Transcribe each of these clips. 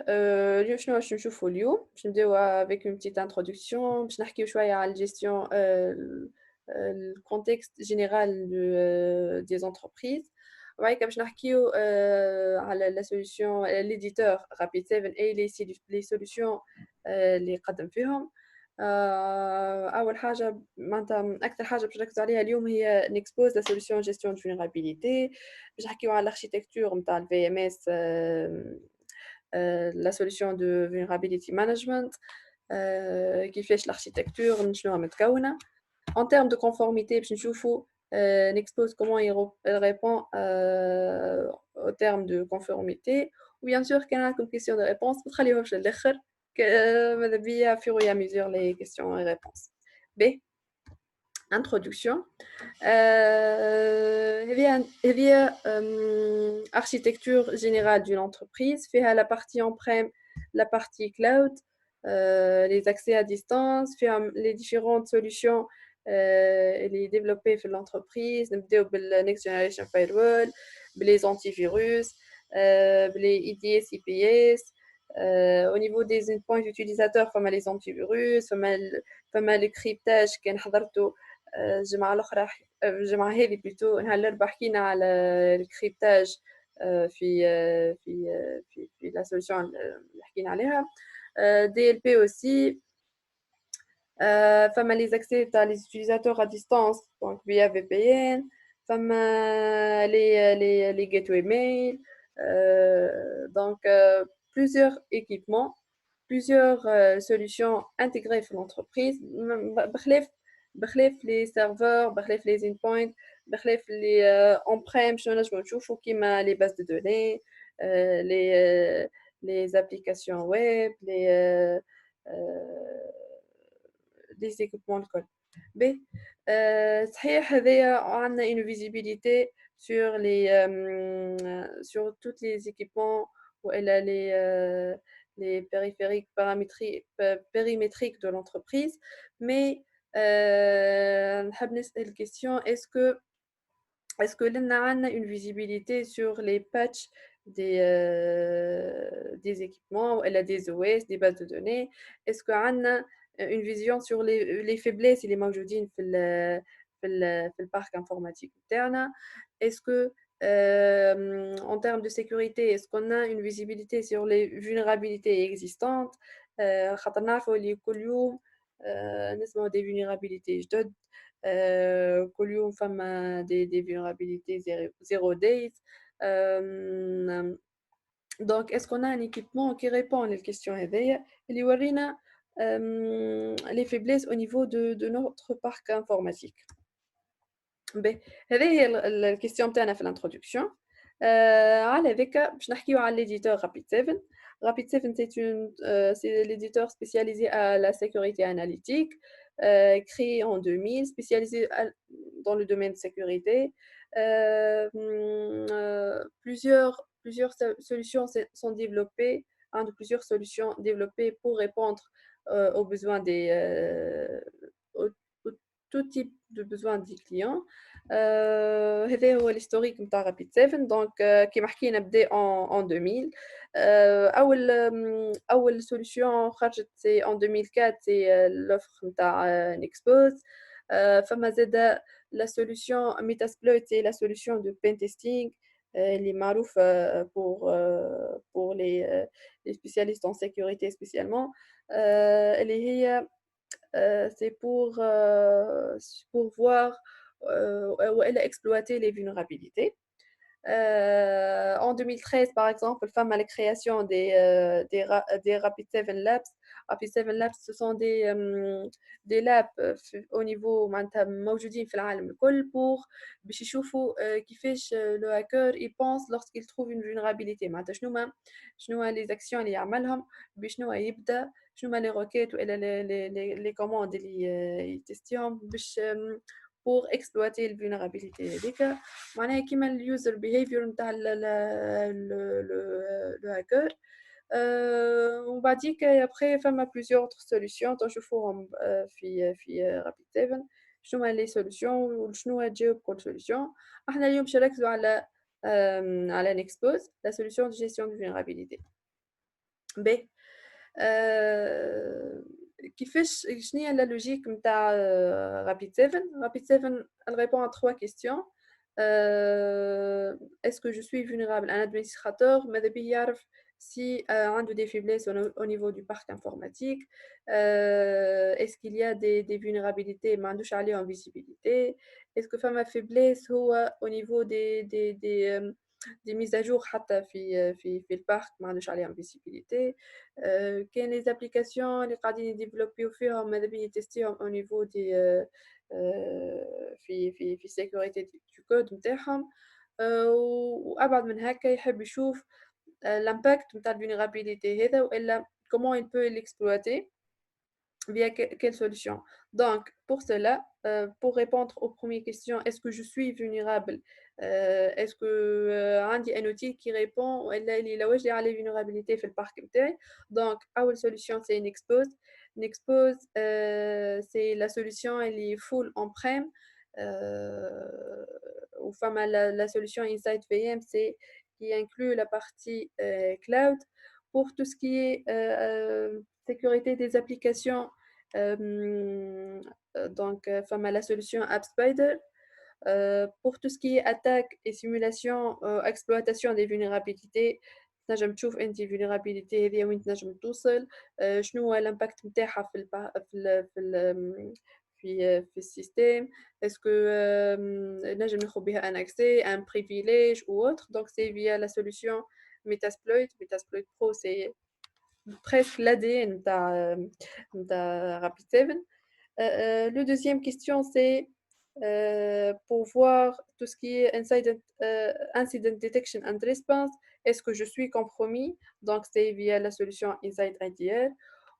اليوم شنو باش نشوفوا اليوم؟ باش نبداو avec une petite introduction باش نحكيو شوية على الgestion le contexte général des entreprises وبعد كده باش نحكيو على la solution l'éditeur Rapid7 et les solutions اللي يقدم فيهم. أول حاجة معناتها أكثر حاجة باش نركزوا عليها اليوم هي نexpose la solution gestion de vulnérabilité باش نحكيو على l'architecture نتاع الVMS la solution de vulnerability management كيفاش l'architecture شنوها متكونة. En termes de conformité باش نشوفوا نexpose comment elle répond aux termes de conformité ou bien sûr كان عندكم question de réponse ما تخليوهمش للآخر ماذا بيا fur et à mesure les questions et réponses. باهي introduction هذه architecture générale d'une entreprise فيها la partie on-prem la partie cloud les accès à distance فيها les différentes solutions اللي développées في l'entreprise نبداو بال next generation firewall بلي antivirus بلي IDS IPS au niveau des endpoints utilisateurs فما les antivirus فما le cryptage كان حضرتوا الجمعة الأخرى الجمعة هذه بلوتو نهار الأربعاء حكينا على الكريبتاج في في لا سوليسيون اللي حكينا عليها DLP aussi فما les accès تاع les utilisateurs à distance donc via VPN فما les gateways mail donc plusieurs équipements plusieurs solutions intégrées في l'entreprise بخلاف les serveurs بخلاف les endpoints بخلاف les on-prem شنو نجمو نشوفو كيما les bases de données les applications web les équipements الكل باهي صحيح هذايا عندنا une visibilité sur les sur toutes les équipements والا les périphériques périmétriques de l'entreprise mais نحب نسأل question est-ce que لنا عندنا une visibilité sur les patchs des équipements والا des OS des bases de données est-ce que عندنا une vision sur les faiblesses اللي موجودين في الparc informatique بتاعنا est-ce que en termes de sécurité est-ce qu'on a une visibilité sur les vulnérabilités existantes خاطر نعرفوا اللي كل يوم نسمعوا des vulnérabilités جدد كل يوم فما des vulnérabilités zero days donc est-ce qu'on a un équipement qui répond à la question هذيا اللي يورينا les faiblesses au niveau de notre parc informatique. باهي هذه هي الكيستيون تاعنا في الانترودكسيون على هذاك باش نحكيو على l'éditeur Rapid7. Rapid7 c'est l'éditeur spécialisé à la sécurité analytique créé en 2000 spécialisé dans le domaine de sécurité plusieurs solutions sont développées plusieurs solutions développées pour répondre aux besoins au, au tout type de besoins des clients. هذا هو الهيستوريك نتاع Rapid7 دونك كيما حكينا بدا en 2000 أول solution خرجت سي en 2004 سي l'offre نتاع Nexpose فما زادا la solution Metasploit c'est la solution de pen testing اللي معروفة pour les spécialistes en sécurité spécialement اللي هي c'est pour voir ou elle a exploité les vulnérabilités. En 2013, par exemple, femme à la création des Rapid7 Labs. Rapid7 Labs, ce sont des labs au niveau معناتها موجودين في العالم الكل pour باش يشوفوا كيفاش le hacker il pense lorsqu'il trouve une vulnérabilité معناتها شنو les actions اللي يعملهم بشنو يبدا شنو les requêtes والا les commandes اللي يتستيهم باش pour exploiter الفولنرابيليتي هذيك معناها كيما اليوزر بيهيفير نتاع لو هاكر وبعديك ابخي فما بليزيور اوتر سوليوشن تنشوفوهم في رابيد 7 شنو هما لي سوليوشن وشنو تجاوب كل سوليوشن احنا اليوم باش نركزوا على نيكسبوز لا سوليوشن دو جيستيون دو فولنرابيليتي باهي. آآ كيفاش شنيا la logique نتاع Rapid 7؟ Rapid 7 elle répond à 3 questions. Est-ce que je suis vulnérable? Un administrateur ماذا بيه يعرف si عنده des faiblesses au niveau du parc informatique. Est-ce qu'il y a des vulnérabilités ما عندوش عليهم visibilité. Est-ce que فما faiblesse هو au niveau des mises à jour حتى في الparc ما عندوش عليهم visibilité. كاين les applications اللي قاعدين يديفلوبيو فيهم ماذا بيه يتيستيهم au niveau des في sécurité du code نتاعهم. وأبعد من هكا يحب يشوف l'impact نتاع الvulnérabilité هذا والا comment il peut l'exploiter via quelle solution. Donc, pour cela, pour répondre aux premières questions, est-ce que je suis vulnérable? Est-ce que عندي un outil qui répond ولا اللي واش لي عليه vulnérabilité في البارك نتاعي. Donc, أول solution c'est une expose. Une expose, c'est la solution elle est full on-prem. Ou enfin la solution Inside VM, c'est qui inclut la partie cloud. Pour tout ce qui est sécurité des applications, donc enfin la solution AppSpider. Pour tout ce qui est attaque et simulation, exploitation des vulnérabilités, تنجم تشوف أنت vulnérabilité هذيا وين تنجم توصل. شنو هو الimpact نتاعها في السيستم. Est-ce que نجم ناخذ بها un accès, un privilège ou autre. Donc c'est via la solution Metasploit. Metasploit Pro c'est presque l'ADN نتاع Rapid7. Le deuxième question, c'est pour voir tout ce qui est incident detection and response. Est-ce que je suis compromis? Donc, c'est via la solution Inside IDR.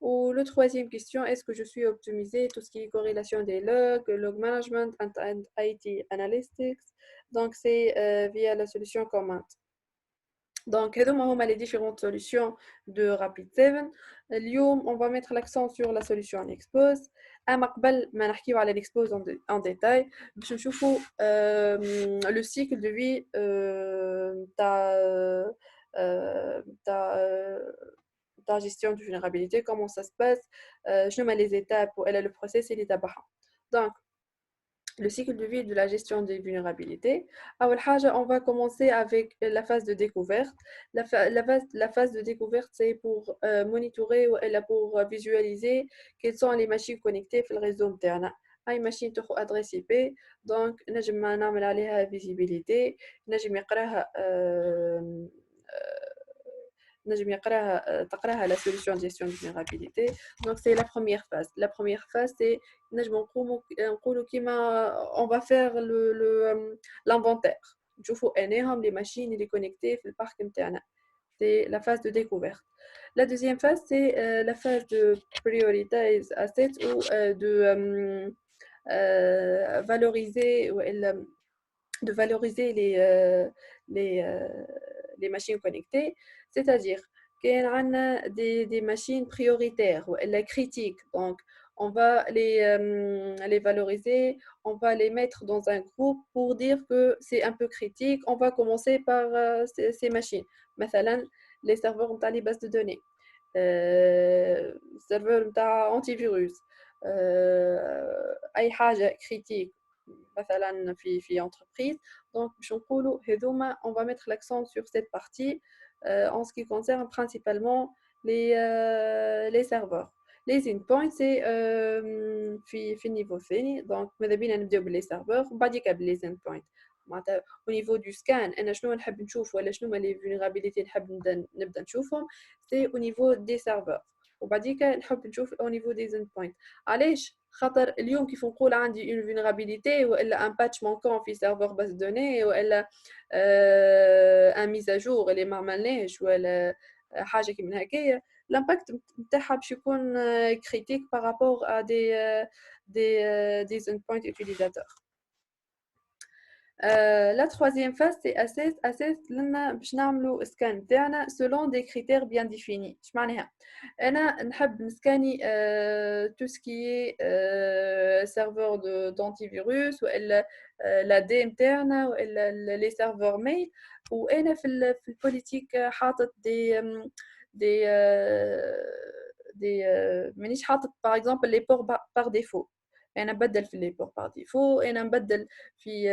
Ou le troisième question, est-ce que je suis optimisé? Tout ce qui est corrélation des logs, log management and IT analytics. Donc, c'est via la solution Command. Donc, هذوما هما les différentes solutions de Rapid7. اليوم on va mettre l'accent sur la solution Expose. أما قبل ما نحكيو على l'Expose en détail باش نشوفوا le cycle de vie تاع gestion de vulnérabilité, comment ça se passe, شنو هما les étapes وإلا le process اللي تبعها. Donc, le cycle de vie de la gestion des vulnérabilités. أول حاجة, on va commencer avec la phase de découverte. La phase de découverte, c'est pour monitorer ou pour visualiser quelles sont les machines connectées في الريزو نتاعنا. أي machine تاخذ adresse IP, donc نجم نعمل عليها visibilité, نجم يقراها تقراها la solution de gestion de vulnérabilité. Donc c'est la première phase. La première phase, c'est on va faire l'inventaire. نشوفوا انهم les machines اللي connectées في البارك نتاعنا. C'est la phase de découverte. La deuxième phase, c'est la phase de prioritize assets ou de valoriser les machines connectées. C'est-à-dire qu'il y a des machines prioritaires ou critiques. Donc, on va les valoriser, on va les mettre dans un groupe pour dire que c'est un peu critique. On va commencer par ces machines. مثلا, les serveurs ont les bases de données. serveurs antivirus. أي حاجة critique. مثلا في entreprise. Donc on va mettre l'accent sur cette partie en ce qui concerne principalement les serveurs. Les endpoints, c'est في النيفو الثاني. donc ماذا بينا نبداو باللي serveurs وبعديك باللي endpoints. معناتها au niveau du scan انا شنو نحب نشوف ولا شنو هما les vulnérabilités نحب نبدا نشوفهم. c'est au niveau des serveurs وبعديك نحب نشوف au niveau des endpoints. علاش؟ خاطر اليوم كيف نقول عندي une vulnérabilité والا un patch manquant في serveur base de données والا un mise à jour اللي ما عملناش ولا حاجه كيما هكايا, l'impact نتاعها باش يكون critique par rapport à des endpoints utilisateurs. La troisième phase, c'est assess لنا باش نعملوا scan تاعنا selon des critères bien définis. اش معناها؟ انا نحب نسكاني tout ce qui est serveur d'antivirus والا la D نتاعنا والا les serveurs mail. وانا في البوليتيك حاطط مانيش حاطط par exemple les ports par défaut. أنا نبدل في les ports par défaut، أنا نبدل في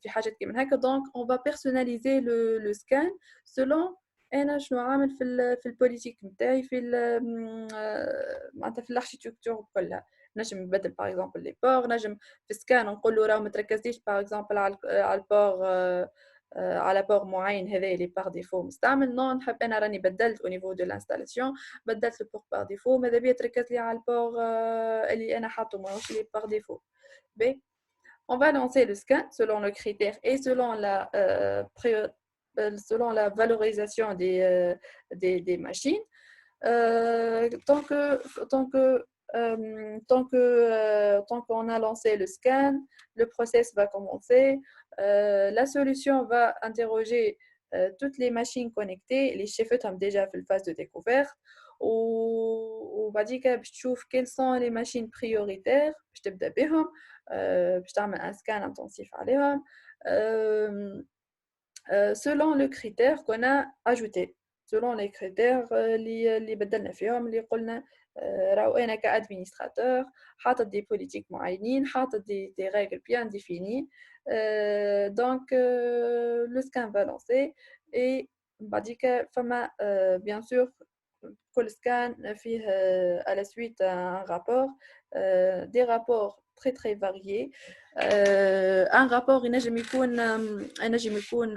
حاجات كيما هكا. donc on va personnaliser le scan selon أنا شنو عامل في الpolitique نتاعي معناتها في l'architecture كلها. نجم نبدل par exemple les ports، نجم في scan نقول له راه ما تركزليش par exemple على البور على بور معين هذا اللي بار ديفو مستعمل. نو نحب انا راني بدلت au niveau de l'installation، بدلت البور بار ديفو، ماذا بيا تركز لي على البور اللي انا حاطه ماهوش اللي بار ديفو. بي on va lancer le scan selon le critère et selon la valorisation des machines. Tant qu'on a lancé le scan, le process va commencer. La solution va interroger toutes les machines connectées. Les chefs ont déjà fait la phase de découverte. On va dire quelles sont les machines prioritaires. Je te dis un scan intensif عليهم selon le critère qu'on a ajouté. selon les critères اللي بدلنا فيهم، اللي قلنا راهو انا كادمينستراتور حاطط دي بوليتيك معينين، حاطط دي règles bien définies. donc le scan va lancer et بعديك فما bien sûr كل scan فيه à la suite un rapport، des rapports très variés. un rapport ينجم يكون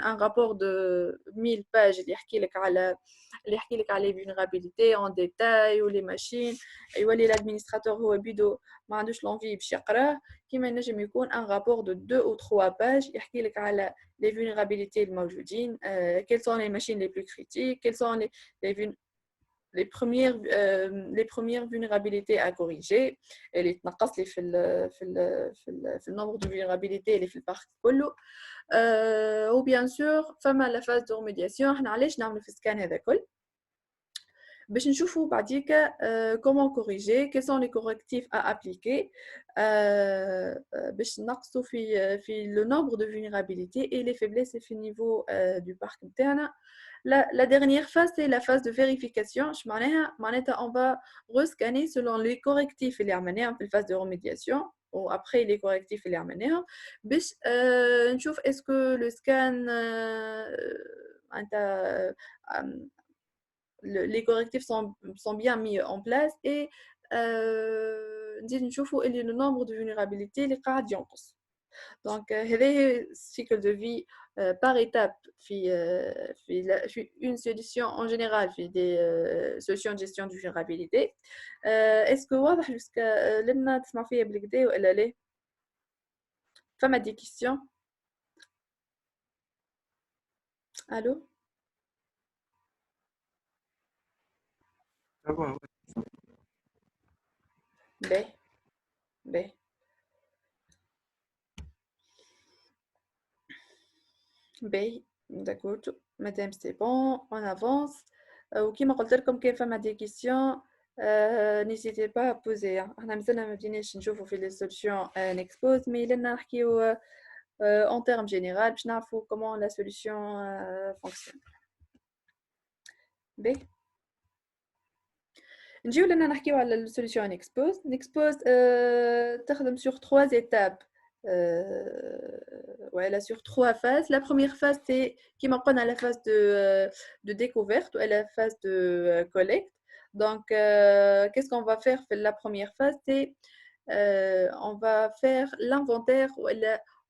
un rapport de 1000 pages اللي يحكي لك على les vulnérabilités en détail ou les machines. يولي l'administrateur هو بيدو ما عندوش l'envie باش يقراه. كيما ينجم يكون un rapport de 2 ou 3 pages يحكي لك على les vulnérabilités الموجودين، quelles sont les machines les plus critiques, quelles sont les premières vulnérabilités à corriger اللي تنقص لي في النمبر de vulnérabilités اللي في البارك كله. و bien sûr فما la phase de remédiation. احنا علاش نعملوا في السكان هذا كل؟ باش نشوفوا بعديك comment corriger, quels sont les correctifs à appliquer باش نقصوا في le nombre de vulnérabilités et les faiblesses في niveau du parc نتاعنا. La dernière phase, c'est la phase de vérification. On va rescanner selon les correctifs اللي عملناهم في phase de remédiation ou après les correctifs اللي عملناهم باش نشوف est-ce que le scan les correctifs sont bien mis en place et نزيد نشوفوا اللي le nombre de vulnérabilités اللي قاعد ينقص. Donc هذا cycle de vie par étape في une solution en général في des solutions de gestion de vulnérabilité. est-ce que واضح jusqu'à لنا تسمع فيا بالكدا ولا لا؟ فما دي questions؟ الو باهي باهي باهي d'accord madame c'est bon on avance. وكيما قلت لكم كان فما دي questions n'hésitez pas à poser. احنا مازلنا ما بديناش نشوفوا في les solutions نexpose mais لنا نحكيو en termes généraux باش نعرفوا comment la solution fonctionne. باهي نجيو لنا نحكيو على la solution نexpose تخدم sur 3 étapes. Voilà, sur 3 phases. La première phase, c'est qui m'apprend à la phase de découverte ou à la phase de collecte. Donc, qu'est-ce qu'on va faire pour la première phase? C'est on va faire l'inventaire ou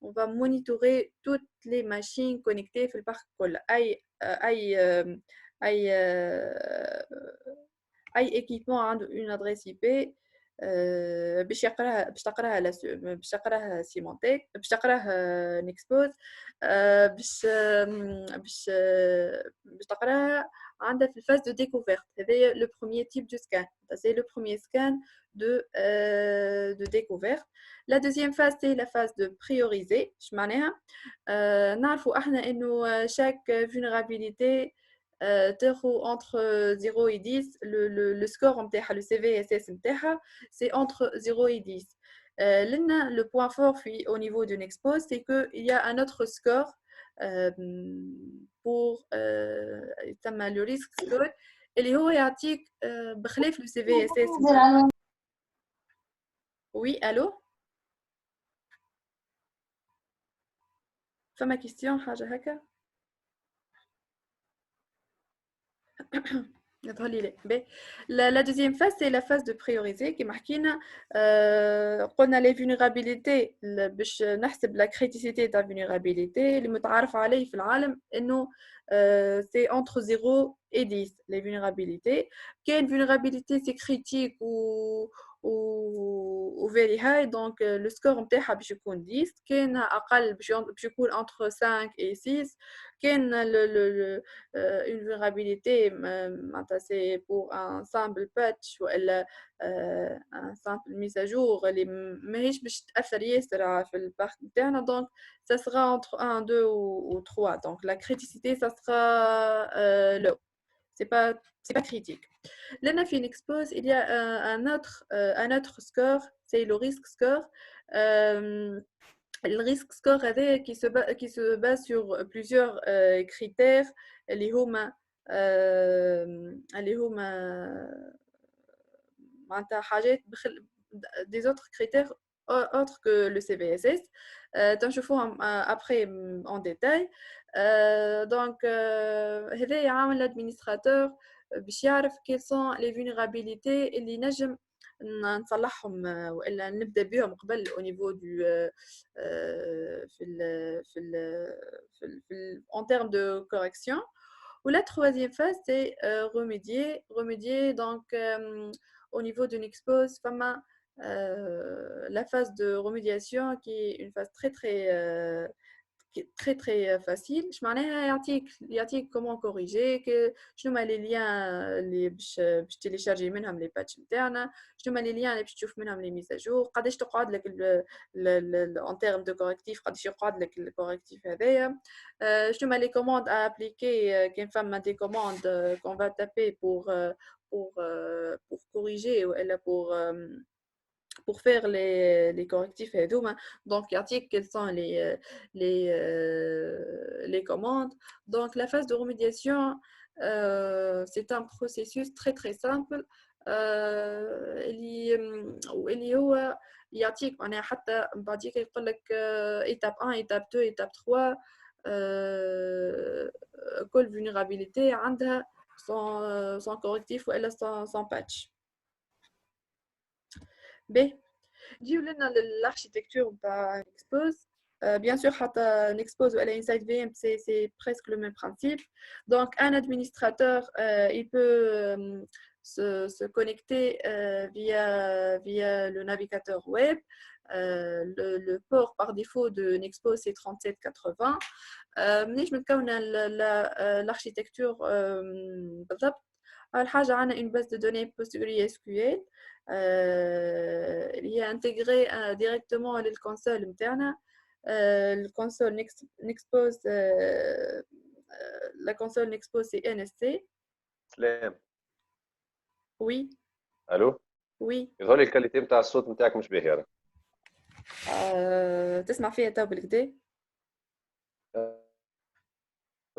on va monitorer toutes les machines connectées dans le parc. أي équipement عنده une adresse IP باش تقراها سيمانتيك باش تقراها نيكسبوز باش تقراها عندها في الفاز دو ديكوفيرت. هذا لو بروميير تيب دو سكان، c'est le premier scan de découverte. La deuxième phase c'est la phase de prioriser. اش معناها؟ نعرفوا احنا انه chaque vulnérabilité entre 0 et 10, le score le CVSS c'est entre 0 et 10. Le point fort au niveau d'une expose, c'est qu'il y a un autre score pour le risque score اللي هو يعطيك بخلاف لو سي في اس اس. وي الو، فما كيستيون حاجه هكا؟ يظهر لي لا. باهي، la deuxième phase c'est la phase de priorité كيما حكينا. قلنا les vulnérabilités باش نحسب la criticité تاع vulnérabilité اللي متعارف عليه في العالم انه c'est entre 0 et 10 les vulnérabilités. كاين vulnérabilité c'est critique و very high donc le score نتاعها باش يكون 10. كاين اقل باش يكون entre 5 et 6. كاين une vulnérabilité c'est pour un simple patch ou un simple mise à jour اللي ماهيش باش تأثر ياسر في البارك نتاعنا. donc ça sera entre 1 2 ou 3. donc la criticité ça sera low, c'est pas critique. Là dans une expose il y a un autre score, c'est le risk score. Le risque score qui se base sur plusieurs critères اللي هما معناتها حاجات des autres critères autres que le CVSS. تنشوفوهم après en détail. donc هذا يعاون l'administrateur باش يعرف quelles sont les vulnérabilités اللي نجم نصلحهم والا نبدا بهم قبل au niveau du en termes de correction. Ou la troisième phase c'est remédier donc au niveau d'une expose fama la phase de remédiation qui est une phase qui est très très facile. Je معناها يعطيك comment corriger que شنو هما les liens اللي باش تيليشارجي منهم les patch نتاعنا، شنو هما les liens اللي باش تشوف منهم les mises à jour، قداش تقعد لك en termes de correctif، قداش يقعد لك الكوركتيف هذايا، شنو هما les commandes à appliquer كاين فما des commandes qu'on va taper pour corriger ou pour faire les correctifs et tout. Donc, quelles sont les commandes. Donc, la phase de remédiation, c'est un processus très très simple. اللي هو يعطيك معناها حتى بعديك يقول لك étape 1 étape 2 étape 3 كل vulnérabilité عندها son correctif ou elle son patch. B. نجيو لنا l'architecture d'un expose. Bien sûr, un expose ou inside VM, c'est presque le même principe. Donc, un administrateur, il peut se connecter via le navigateur web. Le port par défaut de Nexpose, c'est 3780. منيش متكونة l'architecture بالضبط. أول حاجة عنا une base de données PostgreSQL اللي هي intégrée directement للكونسول متاعنا. الكونسول Nexpose la console Nexpose c'est NSC. سلام. Oui. الو. Oui. يظهر لي الكاليتي نتاع الصوت نتاعك مش باهي. تسمع فيها تو بالكدا؟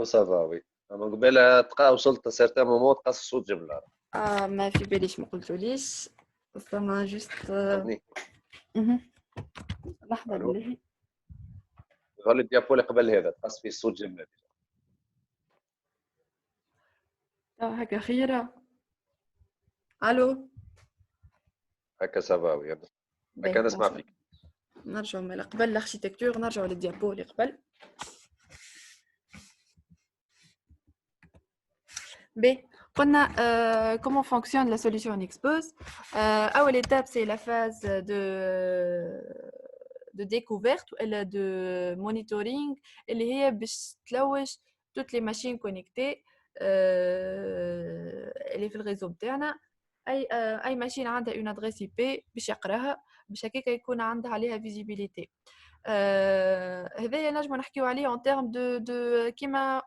سافا وي. اما قبيله تلقى وصلت سيرتان مومون تقص الصوت جمله. ما في باليش ما قلتوليش بس انا جوست لحظه بالله. يظهر لي الديابول قبل هذا تقص فيه الصوت جمله. هكا خيره. الو هكا سافا وي. هكا نسمع فيك. نرجعوا من قبل الاركيتكتور، نرجعوا للديابول اللي قبل. B. Comment fonctionne la solution Nexpose. Première étape, c'est la phase de découverte ou de monitoring. Elle est pour toutes les machines connectées. Elle est dans le réseau بتاعنا. أي machine عندها une adresse IP باش يقراها باش هكاك يكون عندها عليها visibilité. هذايا نجمو نحكيو عليه en termes de كيما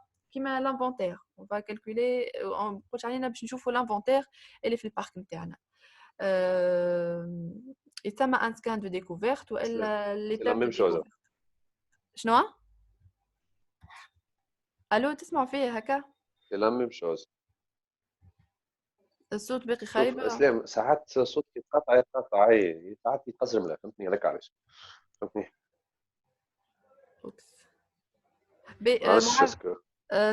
l'inventaire. On va calculer en علينا باش نشوفوا l'inventaire اللي في البارك نتاعنا. يتم un scan de découverte والا l'étape de découverte. شنو؟ الو تسمعوا فيا هكا؟ C'est la même chose. الصوت باقي شوف خايبة. اسلام، ساعات صوتك يتقطع، اي ساعات يتقزم لك، فهمتني هذاك علاش. فهمتني. أوكس. ما عرفتش معاذ، اسكو.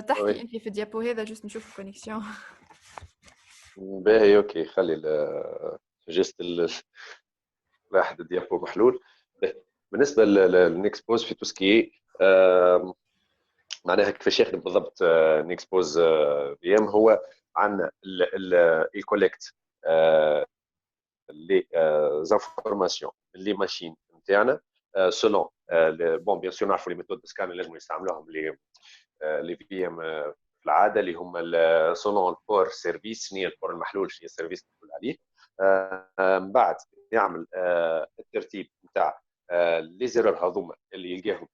تحكي وي. أنت في الديابو هذا جست نشوف الكونيكسيون. باهي اوكي، خلي جست واحد الديابو محلول. باهي. بالنسبه للنكسبوز في توسكي، معناها كيفاش يخدم بالضبط نيكسبوز في ام. هو عندنا الكوليكت لي زانفورماسيون لي ماشين نتاعنا سولون بون بيان سور نعرفوا لي ميثود سكان اللي لازم يستعملوهم لي في ام في العاده، اللي هما سولون البور سيرفيس. شنو هي البور المحلول، شنو هي السيرفيس اللي عليه. من بعد يعمل الترتيب نتاع لي زيرور هذوما اللي يلقاهم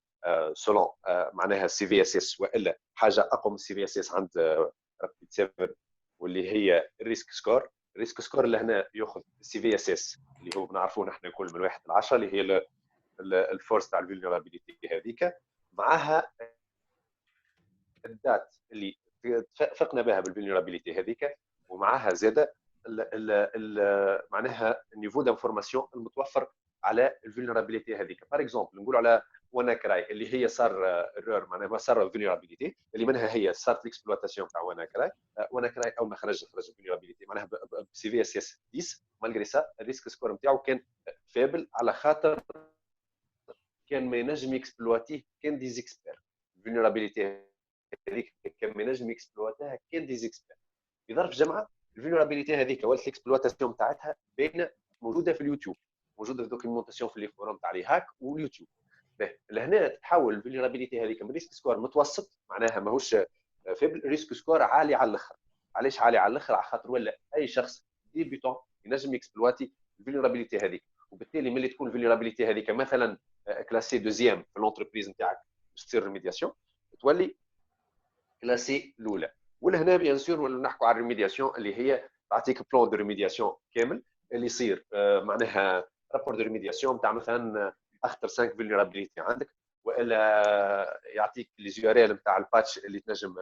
سولون معناها سي في اس اس، والا حاجه اقوى من السي في اس اس عند رابيد 7، واللي هي الريسك سكور. الريسك سكور اللي هنا ياخذ السي في اس اس اللي هو بنعرفوه نحن الكل من 1 ل 10، اللي هي الفورس تاع الفولنربيليتي هذيك، معها الدات اللي فقنا بها بالفولنربيليتي هذيك، ومعها زاده معناها النيفو دانفورماسيون المتوفر على الفولنربيليتي هذيك. باغ اكزومبل نقولوا على وانا كراي اللي هي صار ايرور، معناها ما صار الفولنربيليتي اللي منها هي صارت الاكسبلواتاسيون تاع وانا كراي. وانا كراي اول ما خرج الفولنربيليتي معناها بسي في اس اس 10، مالغري سا الريسك سكور نتاعو كان فابل، على خاطر كان ما ينجم يكسبلواتيه كان ديزيكسبير. الفولنربيليتي هذيك كان ما ينجم يكسبلواتيها كان ديزيكسبير. في ظرف جمعه الفولنربيليتي هذيك ولات الاكسبلواتاسيون تاعتها باينه، موجوده في اليوتيوب، موجوده في دوكيومونتاسيون في لي فورم تاع لي هاك واليوتيوب. لهنا تتحول الفولنربيليتي هذيك من ريسك سكور متوسط، معناها ماهوش فيبل، ريسك سكور عالي على الاخر. علاش عالي على الاخر؟ على خاطر ولا اي شخص ديبيتون ينجم يكسبلواتي الفولنربيليتي هذيك. وبالتالي ملي تكون الفولنربيليتي هذيك مثلا كلاسي دوزيام في لونتربريز نتاعك باش تصير ريميدياسيون، تولي كلاسي الاولى. ولهنا بيان سور ولا نحكوا على الريميدياسيون اللي هي تعطيك بلان دو ريميدياسيون كامل اللي يصير معناها رابور دو ريميدياسيون تاع مثلا اخطر 5 فولنربيليتي عندك، والا يعطيك لي زي ار ال نتاع الباتش اللي تنجم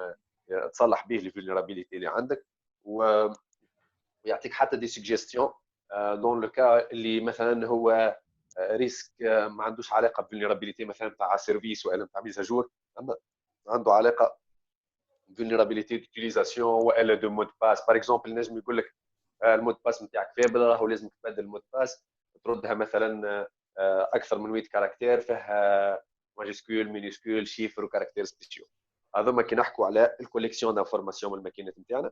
تصلح به لي فولنربيليتي اللي عندك، ويعطيك حتى دي سوجيستيون دون لو كا اللي مثلا هو ريسك ما عندوش علاقه بالفولنربيليتي مثلا تاع سيرفيس والا تاع ميزاجور، عنده علاقه vulnérabilité d'utilisation والا دو مود باس. باغ اكزومبل نجم يقول لك المود باس نتاعك فيبل، راهو لازم تبدل المود باس، تردها مثلا اكثر من 8 كاركتير فيها ماجيسكول مينيسكول شيفر وكاركتير سبيسيو. هذوما كي نحكوا على الكوليكسيون دانفورماسيون من الماكينات نتاعنا.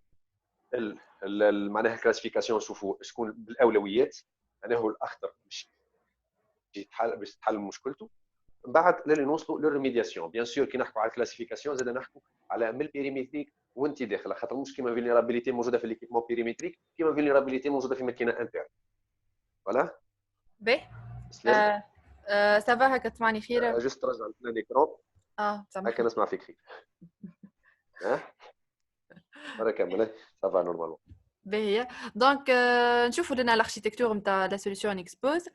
معناها الكلاسيفيكاسيون نشوفوا شكون بالاولويات، معناها هو الاخطر باش تحل مشكلته. من بعد اللي نوصلوا للريميدياسيون. بيان سور كي نحكوا على الكلاسيفيكاسيون زاد نحكوا على من البيريمتريك وانت داخل، خاطر مش كيما فيلنيرابيليتي موجوده في ليكيبمون بيريمتريك كيما فيلنيرابيليتي موجوده في ماكينه انترن. فوالا باهي. سلام. سافا هكا تسمعني خير؟ جست ترجع الاكران هكا سامحني. نسمع فيك خير. ها مرة كمل سافا نورمالمون. باهي. دونك نشوفوا لنا الاركتيكتور نتاع لا سوليوشن اكسبوز.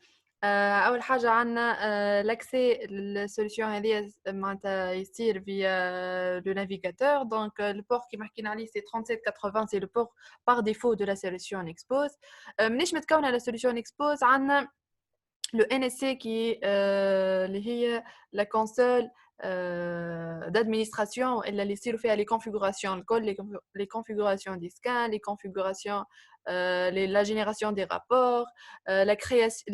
اول حاجه عندنا لاكسي للسوليوشن هذه معناتها يصير via لو نافيغاتور. دونك البور كيما حكينا عليه سي 3780، سي لو بور بار ديفو دو لا سوليوشن اكسبوز. منيش متكونه لا سوليوشن اكسبوز، عندنا le NSC qui اللي هي la console d'administration اللي يصيروا فيها les configurations الكل، les configurations des scans, les configurations la génération des rapports, la création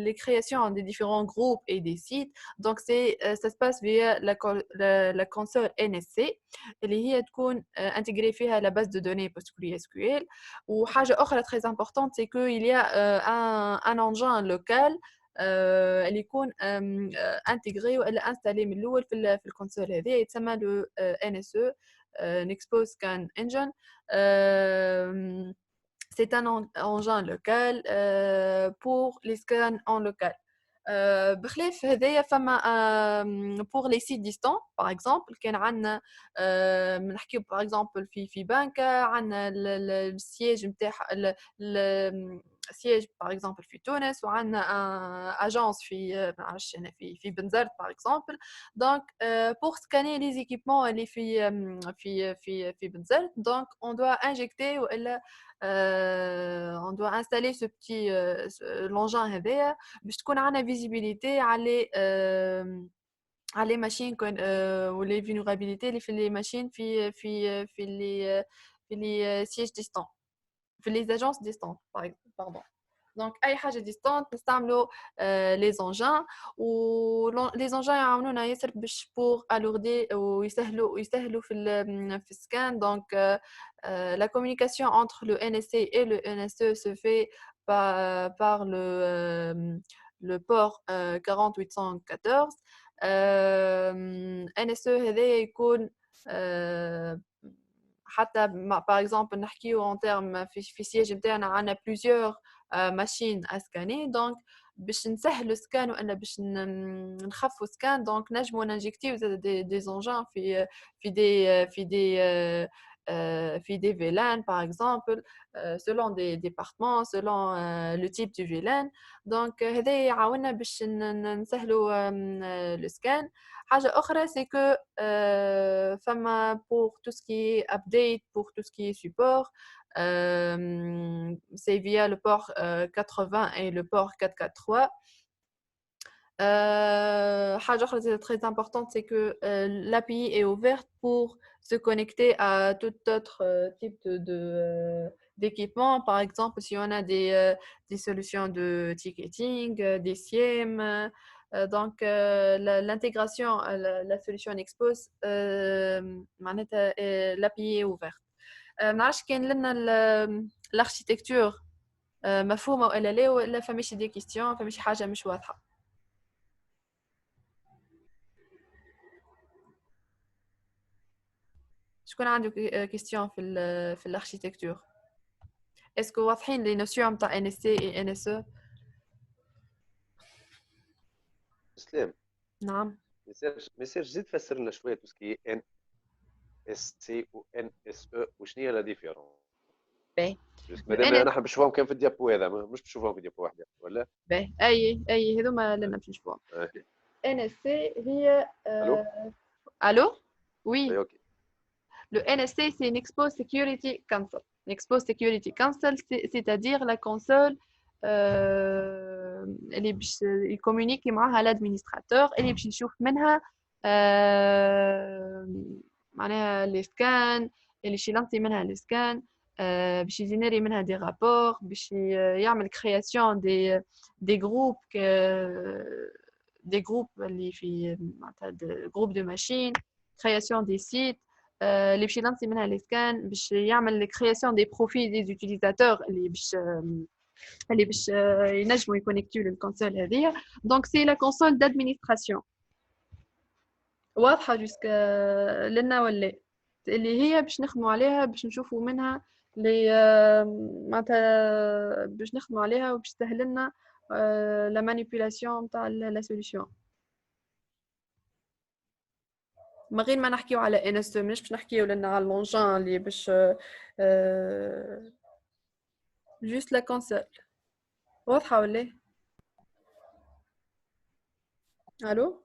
les créations des différents groupes et des sites. Donc c'est ça se passe via la console NSC اللي هي تكون intégrée فيها la base de données PostgreSQL. وحاجة أخرى très importante c'est qu'il y a un engin local اللي يكون انتجري والا انستالي من الاول في الكونسول هذه، يتسمى لو ان اس او نيكسبوز سكان انجن. c'est un engin local pour les scans en local. بخلاف هذايا فما pour les sites distants par exemple كان عندنا نحكيو par exemple في بنكة عندنا السياج نتاع siège par exemple في تونس وعندنا agence في ما نعرفش أنا في بنزرت par exemple. Donc pour scanner les équipements اللي في بنزرت, donc on doit injecter والا on doit installer ce petit l'engin هذايا باش تكون عندنا visibilité على les machines ou les vulnérabilités اللي في les machines في les sièges distants, في les agences distantes pardon. Donc اي حاجه ديستانت نستعملوا les engins, و les engins يعاونونا ياسر باش pour alourdir ويسهلوا في السكان. Donc la communication entre le NSA et le NSE se fait par le port 4814. NSE هذا يكون حتى par exemple نحكيو en termes في siège نتاعنا عندنا plusieurs machines à scanner, donc باش نسهلوا سكان ولا باش نخفوا سكان. donc نجموا ننجكتيو des engins في des VLAN par exemple, selon des départements, selon le type du VLAN. donc هذا يعاوننا باش نسهلوا le scan. حاجة أخرى c'est que فما pour tout ce qui est update, pour tout ce qui est support, c'est via le port 80 et le port 443. حاجة أخرى très importante, c'est que l'API est ouverte pour se connecter à tout autre type d'équipement. Par exemple, si on a des solutions de ticketing, des SIEM, donc l'intégration à la solution Expose, معناتها l'API est ouverte. معرفش كان لنا l'architecture مفهومة ولا لا, ولا فماشي دي كيستيون, فماشي حاجة مش واضحة. شكون عنده كيستيون في الاركيتكتور؟ اسكو واضحين لي نوسيون تاع ان اس سي اي ان اس او؟ سلام. نعم. ميساج زيد فسر لنا شويه توسكي ان اس سي و ان اس او وشنو هي لا ديفيرون؟ باهي. مادام انا حاب نشوفهم كان في الديابو هذا, مش نشوفهم في ديابو واحده ولا؟ باهي. اي هذوما لنا باش نشوفهم. ان اس سي هي الو وي. اوكي. Le NSA, c'est une Expose Security Council. Une Expose Security Council, c'est-à-dire la console اللي باش يكومونيكي معها l'administrateur, اللي باش نشوف منها معناها لي سكان, اللي باش يلقي منها لي سكان, باش يجينيري منها دي رابور, باش يعمل كرياسيون دي جروب اللي في معناتها جروب دو ماشين, كرياسيون دي سيت, اللي باش يلانسي منها لي سكان, باش يعمل كرياسيون دي بروفيل دي زوتيليزاتور اللي باش ينجموا يكونيكتيو للكونسول هذيا. دونك سي لا كونسول دادمينستراسيون. واضحه جوسكا لنا ولا اللي هي باش نخدموا عليها, باش نشوفوا منها لي معناتها باش نخدموا عليها وباش تسهل لنا لا مانيبيولاسيون تاع لا سوليوشن. ما غير ما نحكيو على ان اس مش باش نحكيو لنا على لونجان اللي باش جوست لا كونسول. واضحه ولا؟ الو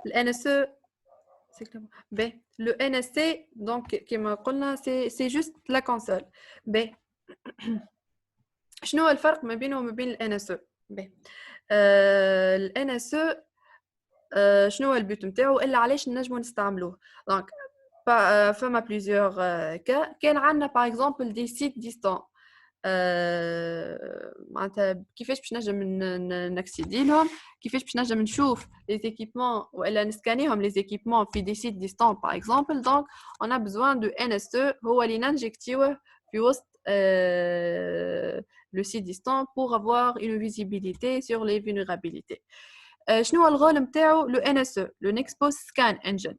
الNSE c'est clair. Ben, le NSC, donc, كما قلنا, c'est juste la console. Ben, شنو الفرق ما بينه وما بين ال NSE؟ Ben, ال NSE شنو هو البوت نتاعو إلا علاش نجمو نستعملوه؟ donc فما plusieurs cas. كان عندنا par exemple des sites distants, معناتها كيفاش باش نجم نكسيدي لهم, كيفاش باش نجم نشوف les équipements والا نسكانيهم les équipements في des sites distants par exemple. donc on a besoin de NSE هو اللي ننجكتيوه في وسط le site distant pour avoir une visibilité sur les vulnérabilités. شنو هو الغول نتاعو le NSE, le Nexpose Scan Engine.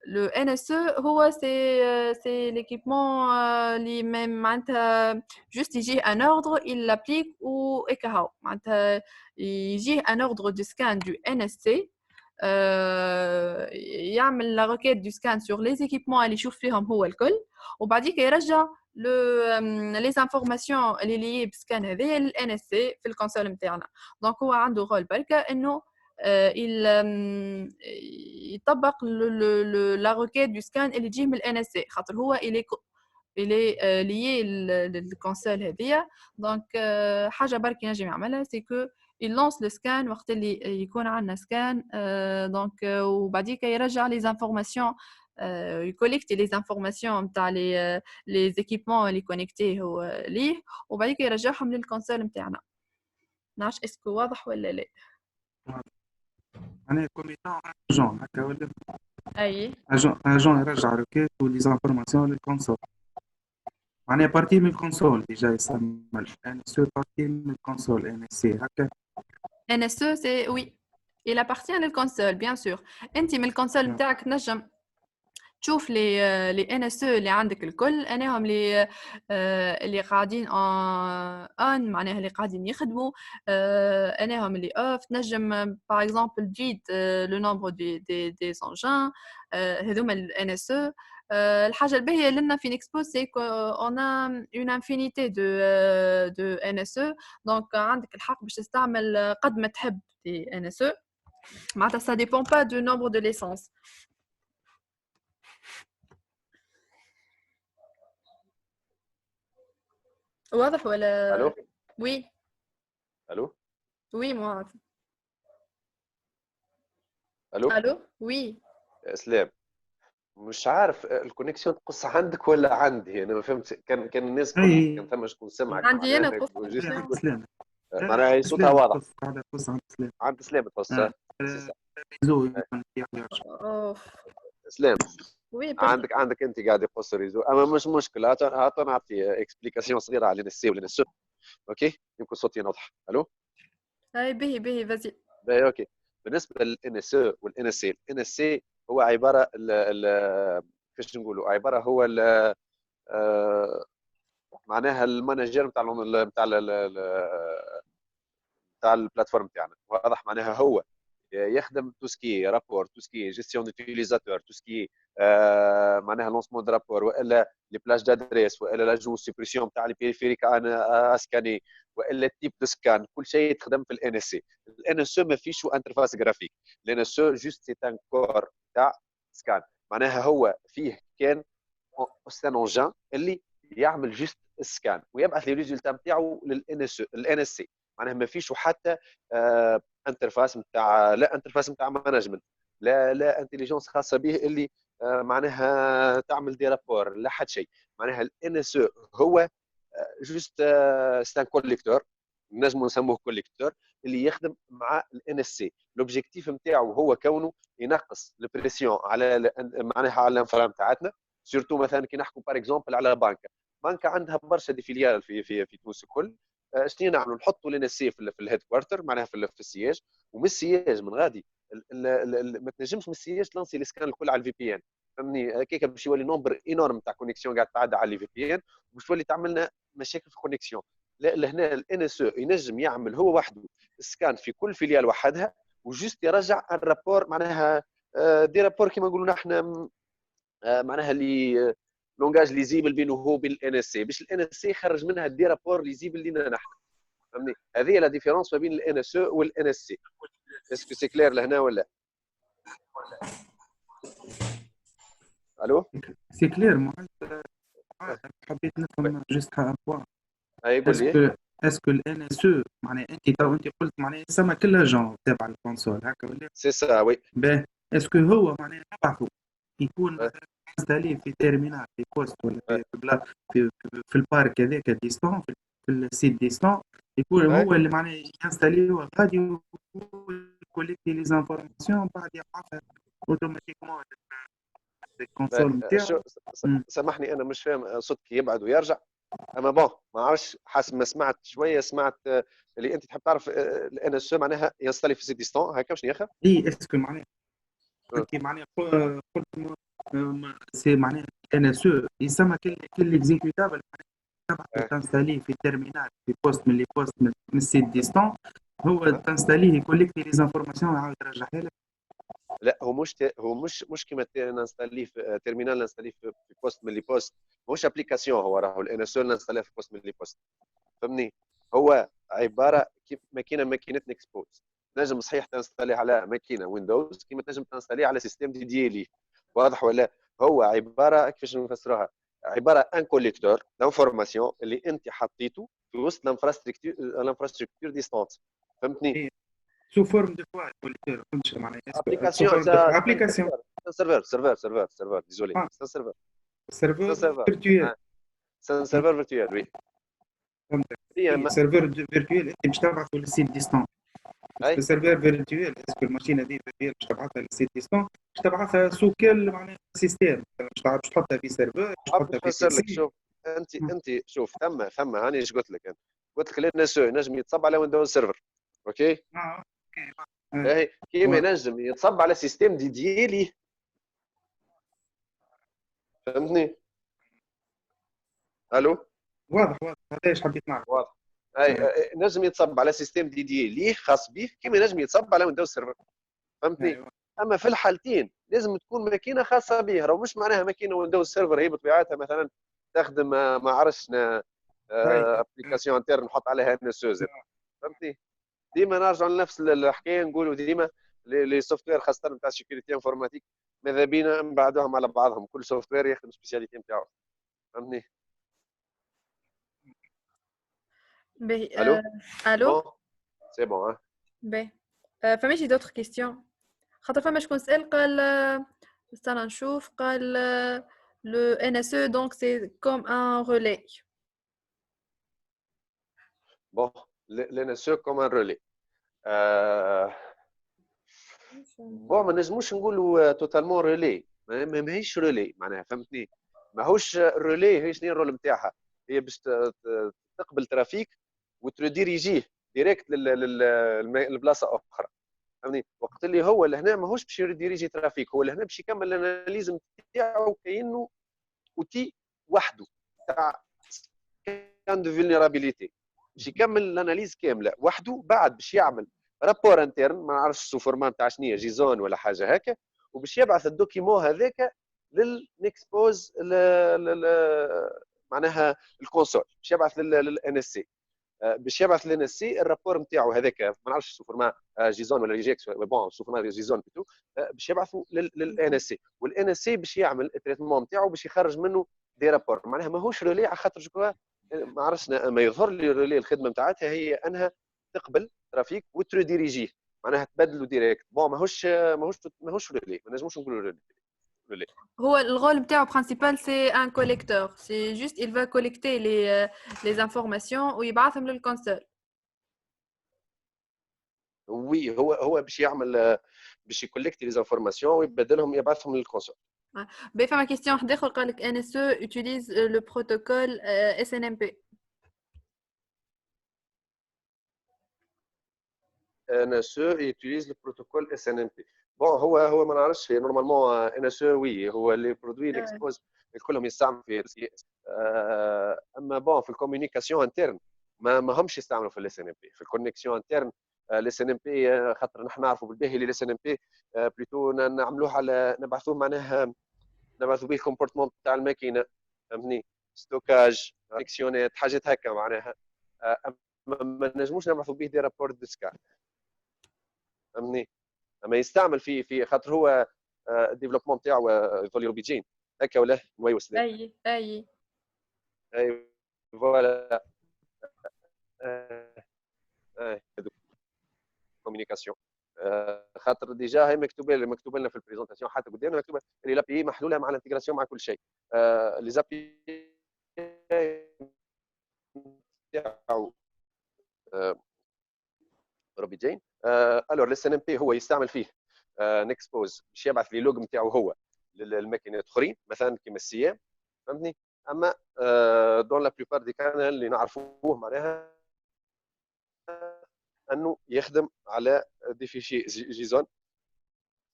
Le NSE هو c'est l'équipement اللي معناتها juste يجيه un ordre, il l'applique و هكا هو معناتها يجيه un ordre de scan du NSC يعمل لا requête du scan sur les équipements اللي يشوف فيهم هو الكل، وبعديك يرجع les informations اللي liées بالسكان هذايا لل NSC في الكونسول نتاعنا. دونك هو عنده رول بركة إنه يطبق لا requête du scan اللي تجي من ال NSC، خاطر هو il est lié للكونسول هذيا. دونك حاجة برك ينجم يعملها سي كو il lance le scan وقت اللي يكون عندنا سكان. دونك وبعديك يرجع les informations، يكوليكتي les informations نتاع les équipements اللي كونيكتيه هو ليه، وبعديك يرجعهم للكونسول نتاعنا. نعرفش اسكو واضح ولا لا؟ معناها كوميتون اجون هكا ولا اي اجون يرجع روكيت ولي زانفورماسيون للكونسول، معناها بارتي من الكونسول ديجا يسمى يعني سو بارتي من الكونسول ان اس سي هكا. NSE c'est oui il appartient للكونسول bien sûr. انت من الكونسول نتاعك تنجم تشوف لي NSE اللي عندك الكل، انهم اللي قاعدين ان معناها اللي قاعدين يخدموا، انهم اللي اوف. تنجم باغ اكزومبل تزيد لو نومبر دي زونجان هذوما ال NSE. الحاجه الباهيه لنا في نيكسبو سي كو اون ا اون انفينيتي دو NSE. دونك عندك الحق باش تستعمل قد ما تحب دي NSE، معناتها ça dépend pas du nombre de licences. واضح ولا؟ الو وي الو وي moi. الو الو وي اسلام، مش عارف الكونيكسيون تقص عندك ولا عندي؟ انا ما فهمت. كان الناس كان ثم شكون سمعك عندي انا معناها تقص جست عند يقول سلام معناها هي صوتها واضح قاعدة تقص عند سلام عند سلام تقص. ريزو يمكن يرجع. اوف سلام وي عندك انت قاعد يقص الريزو، اما مش مشكله. هاتوا نعطي اكسبليكاسيون صغيره على النسي والنسو. اوكي يمكن صوتي واضح. الو هاي به فازي. باهي اوكي. بالنسبه للان اس او والان اس سي، الان اس سي هو عباره كيفاش نقولوا، عباره هو معناها المانجر نتاع نتاع البلاتفورم تاعنا. واضح معناها هو يخدم تو سكي رابور، تو سكي جيستيون ديتيليزاتور، تو سكي معناها لونسمون دو رابور، والا لي بلاج دادريس، والا لاجو سيبريسيون تاع لي بيريفيريك انا اسكاني، والا التيب دو سكان. كل شيء يتخدم في الان اس سي. الان اس ما فيش انترفاس جرافيك، الان اس جوست سي ان كور تاع سكان. معناها هو فيه كان سان اونجان اللي يعمل جوست السكان ويبعث لي ريزولتا نتاعو للان اس سي. معناها ما فيش حتى انترفاس نتاع، لا انترفاس نتاع مانجمنت، لا انتليجنس خاصه به اللي معناها تعمل دي رابور، لا حد شيء. معناها الان اس هو جوست ستان كوليكتور، نجموا نسموه كوليكتور اللي يخدم مع الان اس سي. لوبجيكتيف نتاعو هو كونه ينقص البريسيون على معناها على الانفرام تاعتنا. سورتو مثلا كي نحكوا بار اكزومبل على بنكه عندها برشا دي فيليال في تونس الكل. شنو نعملوا؟ نحطوا لنا السي في الهيد كوارتر معناها في السياج، ومن السياج من غادي ما تنجمش من السياج تلانسي السكان الكل على الفي بي ان. فهمني هكاك باش يولي نومبر انورم تاع كونيكسيون قاعد تعدى على الفي بي ان، وباش تولي تعمل لنا مشاكل في الكونيكسيون. لا لهنا الان اس ينجم يعمل هو وحده سكان في كل فيليال وحدها، وجوست يرجع الرابور معناها دي رابور كيما نقولوا نحن معناها اللي لونجاج ليزيبل بينه هو وبين الان اس سي، باش الان اس سي يخرج منها دي رابور ليزيبل لينا نحن. فهمني هذه لا ديفيرونس ما بين الان اس او والان اس سي. اسكو سي كلير لهنا ولا؟ الو سي كلير. حبيت نفهم جوست ان بوان. اي قول لي. اسكو الان اس او معناها انت قلت معناها يسمى كل جون تابع الكونسول هكا ولا؟ سي سا وي. باهي اسكو هو معناها نبعثوا يكون مثلا انستالي في تيرمينال في بوست ولا في البارك هذاك ديستون في السيت ديستون، يكون هو اللي معناها ينستاليو غادي كوليكتي لي زانفورماسيون بعد يبعثها اوتوماتيكمون الكونسول نتاعو. سامحني انا مش فاهم صوتك يبعد ويرجع، اما بون ما عرفش حسب ما سمعت شويه سمعت اللي انت تحب تعرف الان اس معناها ينستالي في سيت ديستون هكا شنو يا اخي؟ اي اسكو معناها انت معناها قلت سي معناها ان اس يسمى كل اكزيكيوتابل تبع تنستاليه في تيرمينال في بوست من لي بوست من السيت ديستون، هو تنستاليه يكوليكتي لي زانفورماسيون ويعاود يرجعها لك. لا هو مش كيما نانستالي في تيرمينال نانستالي في بوست من لي بوست. ماهوش ابليكاسيون، هو راهو الان اس نانستالي في بوست من لي بوست. فهمني؟ هو عباره كيف ماكينه نكسبوز. تنجم صحيح تنستالي على ماكينه ويندوز كيما تنجم تنستالي على سيستم ديدي ليه. واضح ولا؟ هو عباره كيفاش نفسروها؟ عباره ان كوليكتور دانفورماسيون اللي انت حطيته في وسط الانفراستركتور ديستونس. فهمتني؟ سو فورم دو كوا الكوليكتور فهمتش معناها سو ابليكاسيون فورم دو ابليكاسيون سيرفر ديزولي سي ان سيرفر. سي ان سيرفور سيرفر فيرتوال سي ان سيرفر فيرتوال وي. فهمتك هي سيرفور فيرتوال انت باش تبعثوا للسيت ديستون اي السيرفر فيرتوال اسكو الماشين هذه فيرتوال باش تبعثها للسيت ديستون باش تبعثها سو كل معناها سيستم باش تحطها في سيرفر باش حاب تحطها في نفسر لك. بي شوف انت شوف ثم هاني ايش قلت لك؟ انا قلت لك الناس نجم يتصب على ويندوز سيرفر. اوكي اوكي باهي كيما ينجم يتصب على سيستم ديدي ليه. فهمتني؟ الو واضح هذا ايش حبيت نعرف واضح. اي نجم يتصب على سيستم ديدي ليه خاص به كيما نجم يتصب على ويندوز سيرفر. فهمتني؟ اما في الحالتين لازم تكون ماكينه خاصه به. راه مش معناها ماكينه ويندوز سيرفر هي بطبيعتها مثلا تخدم ما عرفش ابليكاسيون انترن نحط عليها ان اس. فهمتني؟ ديما نرجع لنفس الحكايه نقولوا ديما لي سوفت وير خاصه نتاع السيكوريتي انفورماتيك ماذا بينا نبعدوهم على بعضهم. كل سوفت وير يخدم سبيسياليتي نتاعو. فهمتني؟ باهي الو الو بون سي بون. باهي فماشي دوطخ كيستيون خاطر فما شكون سأل قال استنى نشوف قال لو ان اس او دونك سي كوم ان ريلي. بون لان سو كوم ان رولي. بون ما نجموش نقولوا توتالمون رولي. ماهيش رولي معناها. فهمتني؟ ماهوش رولي. هي شنو الرول نتاعها؟ هي باش تقبل ترافيك وتريديريجيه ديريكت لبلاصه اخرى. فهمتني؟ وقت اللي هو لهنا ماهوش باش يديريجي ترافيك. هو لهنا باش يكمل الاناليز نتاعو كانه اوتي وحده تاع كان دو فولنرابيليتي. باش يكمل الاناليز كامله وحده. بعد باش يعمل رابور انترن ما نعرفش سو فورمان تاع شنو جيزون ولا حاجه هكا. وباش يبعث الدوكيمون هذاك للنكسبوز معناها الكونسول. باش يبعث للان اس سي. باش يبعث لنا السي الرابور نتاعو هذاك ما نعرفش سو فورما جيزون ولا ريجيكس بون سو فورما جيزون بيتو. باش يبعثوا للان اس سي والان اس سي باش يعمل التريتمون نتاعو باش يخرج منه دي رابور. معناها ماهوش رولي على خاطر شكون ما عرفش. ما يظهر لي رولي الخدمه نتاعتها هي انها تقبل ترافيك وتريديريجيه. معناها تبدلوا ديريكت. بون ماهوش رولي. ما نجموش نقولوا رولي. هو الرôle نتاعو principal c'est un collecteur, c'est juste il va collecter les informations ويبعثهم للكونسول. وي هو باش يعمل باش يكولكتي لي انفورماسيون ويبدلهم يبعثهم للكونسول. باهي فما كيستيون واحد اخر قال لك NSE utilise le protocole SNMP. NSE utilise le protocole SNMP. بون هو ما نعرفش. نورمالمون NSE وي هو لي برودوي ليكسبوز كلهم يستعملوا في اما بون في الكوميونيكاسيون انترن ما همش يستعملوا في الاس ان ام بي. في الكونيكسيون انترن الاس ان ام بي خاطر نحن نعرفوا بالباهي اللي الاس ان ام بي بليتو نعملوه على نبعثوه معناها نبعثوا به الكومبورتمون تاع الماكينه. فهمتني؟ ستوكاج كونيكسيونات حاجات هكا معناها. ما نجموش نبعثوا به دي رابور ديسكار. فهمتني؟ اما يستعمل في خاطر هو الديفلوبمون تاعو يظل روبيجين هكا ولا نويوس. اي فوالا كوميونيكاسيون. خاطر ديجا هي مكتوبه لنا في البريزونطاسيون حتى قدامنا مكتوبه اللي لابي محلوله مع الانتجراسيون مع كل شيء. لي زابي تاعو روبيجين. الور الاس ان ام بي هو يستعمل فيه نكسبوز باش يبعث لي لوج نتاعو هو للماكينات اخرين مثلا كيما السي ام. فهمتني؟ اما دون لا بلوبار دي كان اللي نعرفوه معناها انه يخدم على دي فيشي جيزون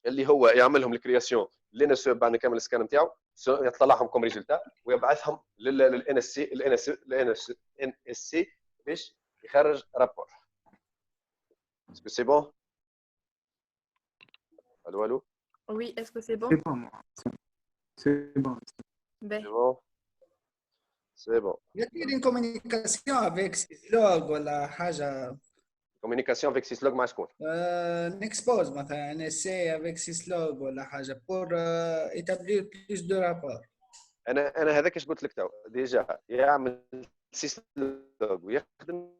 اللي هو يعملهم الكرياسيون لين سو بعد ما يكمل السكان نتاعو يطلعهم كوم ريزلتا ويبعثهم للان اس سي الان اس سي باش يخرج رابور. اسكو سي بون؟ الو Oui, est-ce que c'est C'est bon? bon, moi. C'est bon. Ben, C'est bon. C'est bon. Y a-t-il une communication avec Syslog ولا حاجة Communication avec Syslog مع شكون؟ نكسبوز مثلا un essai avec Syslog ولا حاجة pour établir plus de rapports. انا هذاك اش قلت لك تو ديجا يعمل سيسلوج ويخدم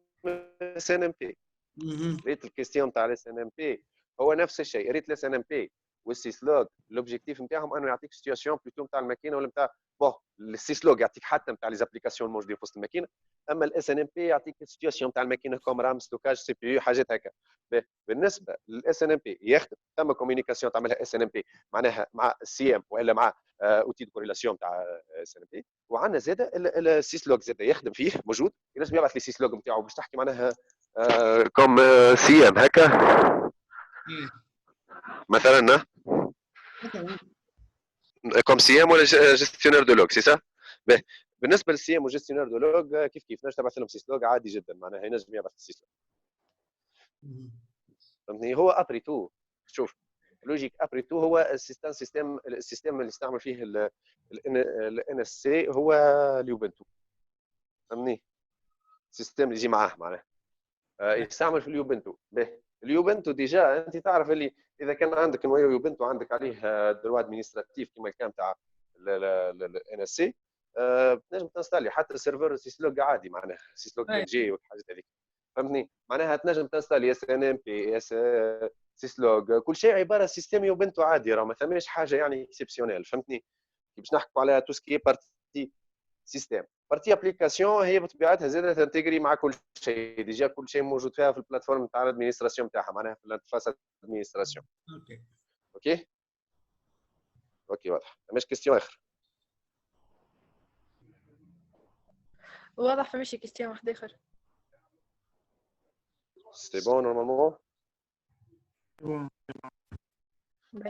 اس ان ام بي. ريت الكيستيون تاع الاس ان ام بي هو نفس الشيء. ريت الاس ان ام بي والسيسلوج الاوبجيكتيف نتاعهم انه يعطيك سيتياسيون بلوتو نتاع الماكينه ولا نتاع بون. السيسلوج يعطيك حتى نتاع لي زابليكاسيون الموجودين في وسط الماكينه، اما الاس ان ام بي يعطيك السيتياسيون نتاع الماكينه كوم رام ستوكاج سي بي يو حاجات هكا. بالنسبه للاس ان ام بي يخدم ثم كوميونيكاسيون تعملها اس ان ام بي معناها مع السي ام والا مع اوتي دو كوريلاسيون تاع اس ان بي. وعندنا زاد السيسلوج زاد يخدم فيه موجود، ينجم يبعث لي سيسلوج نتاعو باش تحكي معناها كوم سي ام هكا مثلا كوم سي ام ولا جيستيونير دو لوج سي سا. بالنسبه للسي ام وجيستيونير دو لوج كيف كيف نجم تبعث لهم سيسلوج عادي جدا، معناها ينجم يبعث السيسلوج. فهمتني؟ هو ابري تو شوف لوجيك ابري تو هو السيستم اللي يستعمل فيه الان اس سي هو اليوبنتو. فهمني؟ السيستم اللي يجي معاه معناها يستعمل في اليوبنتو. به اليوبنتو ديجا انت تعرف اللي اذا كان عندك نويو يوبنتو عندك عليه دروا ادمينستراتيف كما كان تاع الان اس سي تنجم تنستالي حتى السيرفر سيسلوج عادي معناها سيسلوج جي والحاجات هذيك. فهمتني؟ معناها تنجم تنستالي اس ان ام بي اس سيسلوج كل شيء عباره سيستم يوبنتو عادي، راه ما ثماش حاجه يعني اكسبسيونيل. فهمتني؟ باش نحكوا على تو سكي بارتي سيستم بارتي ابليكاسيون هي بطبيعتها زادة تنتجري مع كل شيء ديجا كل شيء موجود فيها في البلاتفورم تاع الادمينستراسيون تاعها معناها في الانترفاس ادمينستراسيون. اوكي اوكي واضح. مش كيستيون اخر واضح فماشي كيستيون واحد آخر. سي بون نورمالمون.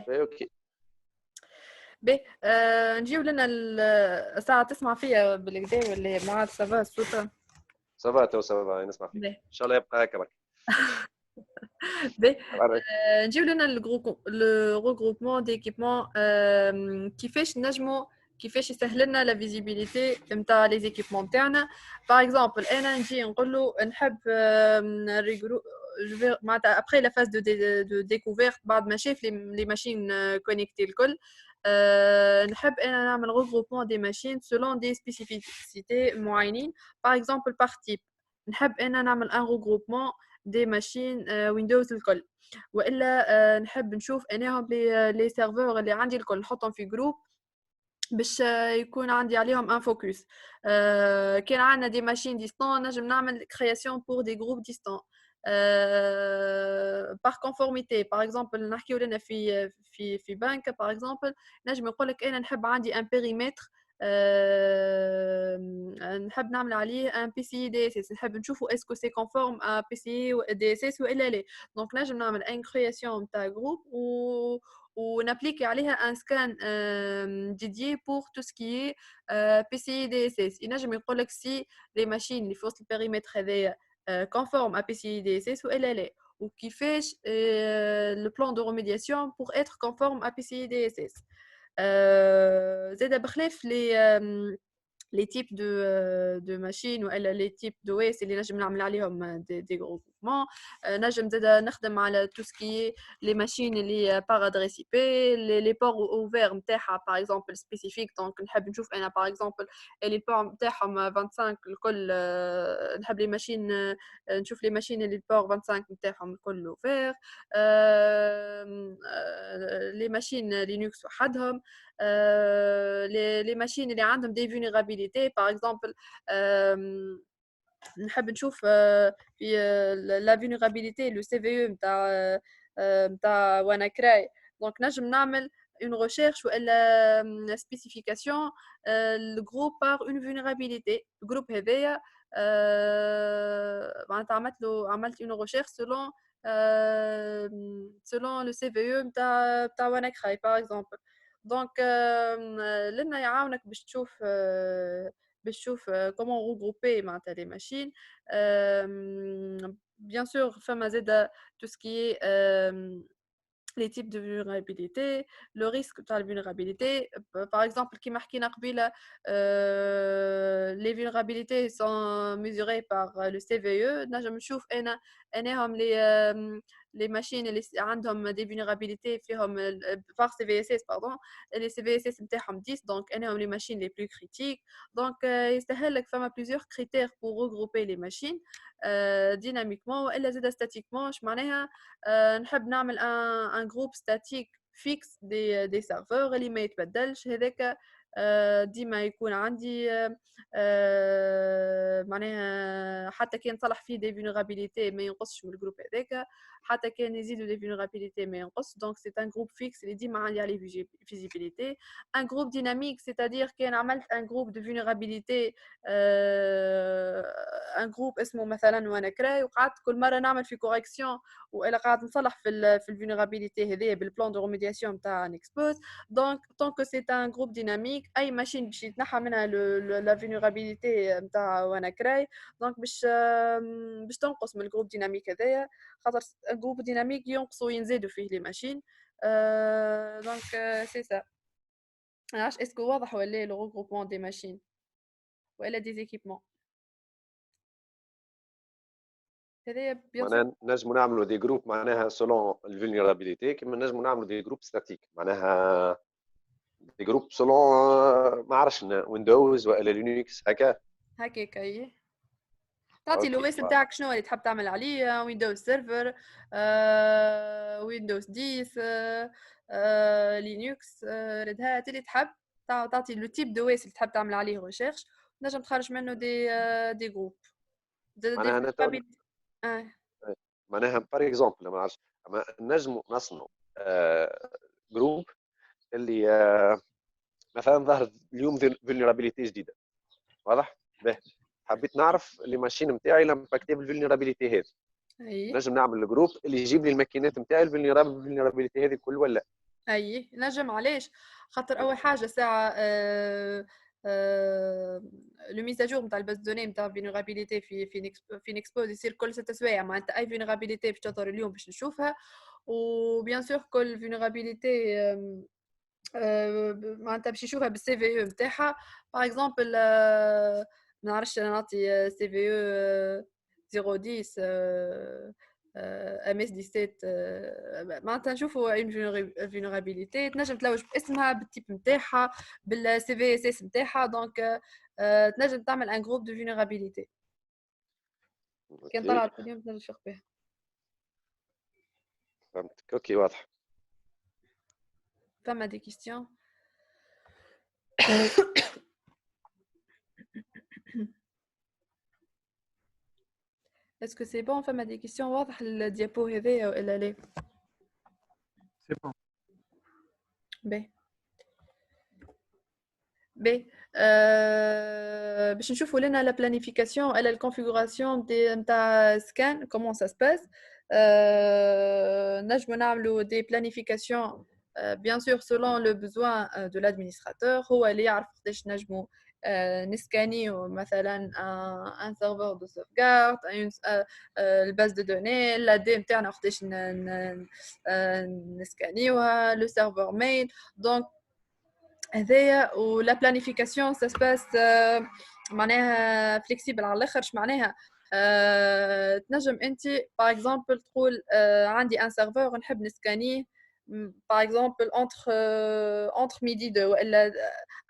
اوكي باهي نجيو لنا الساعة تسمع فيا بالكدا ولا معاد سافا الصوت؟ سافا تو سافا نسمع فيك ان شاء الله يبقى هكا برك. باهي نجيو لنا لو ريغروبمون ديكيبمون كيفاش نجمو كيفاش يسهل لنا لا فيزيبيليتي نتاع لي زيكيبمون تاعنا. باغ اكزومبل انا نجي نقول له نحب معناتها ابخي لا فاز دو ديكوفيرت بعد ما شاف لي ماشين كونيكتي الكل نحب انا نعمل ريغروبمون دي ماشين سولون دي سبيسيفيسيتي معينين. باغ اكزومبل باغ تيب نحب انا نعمل ان ريغروبمون دي ماشين ويندوز الكل، والا نحب نشوف انهم لي سيرفور اللي عندي الكل نحطهم في جروب باش يكون عندي عليهم ان فوكس. كان عندنا دي ماشين ديستون نجم نعمل كرياسيون بور دي جروب ديستون par conformité. par exemple نحكيو لنا في بنك par exemple نجم يقول لك انا نحب عندي ان بيريمتر نحب نعمل عليه ان بي سي دي اس اس، نحب نشوفوا اسكو سي كونفورم ا بي سي دي اس اس والا لا. دونك نجم نعمل ان كرياسيون تاع جروب ونابليكي عليها ان سكان ديديي بور تو سكي بي سي دي اس اس. ينجم يقول لك سي لي ماشين اللي في وسط البيريمتر هذايا conforme à PCI DSS ou LLA, ou qui fait le plan de remédiation pour être conforme à PCI DSS. زاد بخلاف les types de machines ou les types d'OS اللي نجم نعمل عليهم des groupements. نجم زاد نخدم على tout ce qui est les machines اللي par adresse IP, les ports ouverts نتاعها par exemple spécifique. donc نحب نشوف انا par exemple اللي البور نتاعهم 25 الكل نحب لي ماشين نشوف لي ماشين اللي البور 25 نتاعهم الكل اوفير، لي ماشين لينكس وحدهم، لي ماشين اللي عندهم دي فولنرابيليتي باغ اكزومبل. نحب نشوف في لا فولنرابيليتي لو سي في او نتاع وانا كراي. دونك نجم نعمل une recherche ولا spécification le groupe par une vulnérabilité. الجروب هذايا معناتها عملت une recherche selon le CVE نتاع وانا كراي par exemple. دونك لنا يعاونك باش تشوف comment regrouper معناتها les machines. bien sûr فما زاده tout ce qui est les types de vulnérabilité, le risque de la vulnérabilité. Par exemple, qui marque les vulnérabilités sont mesurées par le CVE. Je me trouve les machines ont des vulnérabilités par CVSS, pardon. Les CVSS sont 10, donc les machines les plus critiques. Donc, il y a plusieurs critères pour regrouper les machines dynamiquement ou statiquement. Je نحب نعمل ان جروب ستاتيك فيكس دي سيرفور اللي ما يتبدلش هذاك ديما يكون عندي معناها حتى كان نصلح فيه دي فينيرابيليتي ما ينقصش من الجروب هذاك حتى كان يزيدوا دي فينيرابيليتي ما ينقص دونك سي ان جروب فيكس اللي ديما عندي عليه فيزيبيليتي ان جروب ديناميك سيتادير كان عملت ان جروب دو فينيرابيليتي ان جروب اسمه مثلا وانا كراي وقعدت كل مره نعمل في كوريكسيون والا قاعد نصلح في الفولنرابيليتي هذيا بالبلان دو ريميدياسيون تاع نيكسبوز دونك طونك سي ان جروب ديناميك اي ماشين باش يتنحى منها لا فولنرابيليتي نتاع وانا كراي دونك باش تنقص من الجروب ديناميك هذايا خاطر الجروب ديناميك ينقصوا وينزيدوا فيه لي ماشين دونك سي سا علاش اسكو واضح ولا لو ريغروبمون دي ماشين والا دي زيكيبمون هذايا بيان سور معناها نجموا نعملوا دي جروب معناها سولون الفولنرابيليتي كما نجموا نعملوا دي جروب ستاتيك معناها دي جروب سولون ما عرفش ويندوز ولا لينكس هكا هكاك اي تعطي اوكي الويس نتاعك شنو اللي تحب تعمل عليه ويندوز سيرفر ويندوز 10 لينكس ريد هات اللي تحب تعطي لو تيب دو ويس اللي تحب تعمل عليه ريشيرش نجم تخرج منه دي جروب معناها انا معناها بار اكزومبل ما عرفتش اما نجموا نصنعوا جروب اللي مثلا ظهر اليوم فولنرابيليتي جديده واضح به حبيت نعرف اللي ماشين نتاعي لما بكتب الفولنرابيليتي هذه نجم نعمل الجروب اللي يجيب لي الماكينات نتاعي الفولنرابيليتي هذه الكل ولا اي نجم علاش خاطر اول حاجه ساعه لو ميزاجور نتاع الباز دوني نتاع فينيرابيليتي في نيكسبوز يصير كل 6 سوايع معناتها اي فينيرابيليتي باش تظهر اليوم باش نشوفها وبيان سور كل فينيرابيليتي معناتها باش يشوفها بالسي في او نتاعها باغ اكزومبل ما نعرفش انا نعطي سي في او 010 ام اس 17 معناتها نشوفوا اون فينيرابيليتي تنجم تلوج باسمها بالتيب نتاعها بالسي في اس اس نتاعها دونك تنجم تعمل ان جروب دو فينيرابيليتي كان طلعت اليوم تنجم تفيق بها فهمتك اوكي واضح فما دي كيستيون Est-ce que c'est bon فما دي كيستيون واضح الديابو هذايا ولا لا سي بون باهي باش نشوفوا لنا لا بلانيفيكاسيون ولا الكونفيغوراسيون دي نتاع سكان كومون سا سباس نجمو نعملو دي بلانيفيكاسيون bien sûr selon le besoin de l'administrateur هو اللي يعرف قداش نجمو نسكانيو مثلا ان سيرفور دو سوفغارد الباز دو دوني لا دي نتاعنا قداش نسكانيوها لو سيرفور ميل دونك هذايا ولا بلانيفيكاسيون سا سباس معناها فليكسيبل على الاخر معناها تنجم انت باغ اكزومبل تقول عندي ان سيرفور نحب نسكانيه باغ اكزومبل entre midi 2 ولا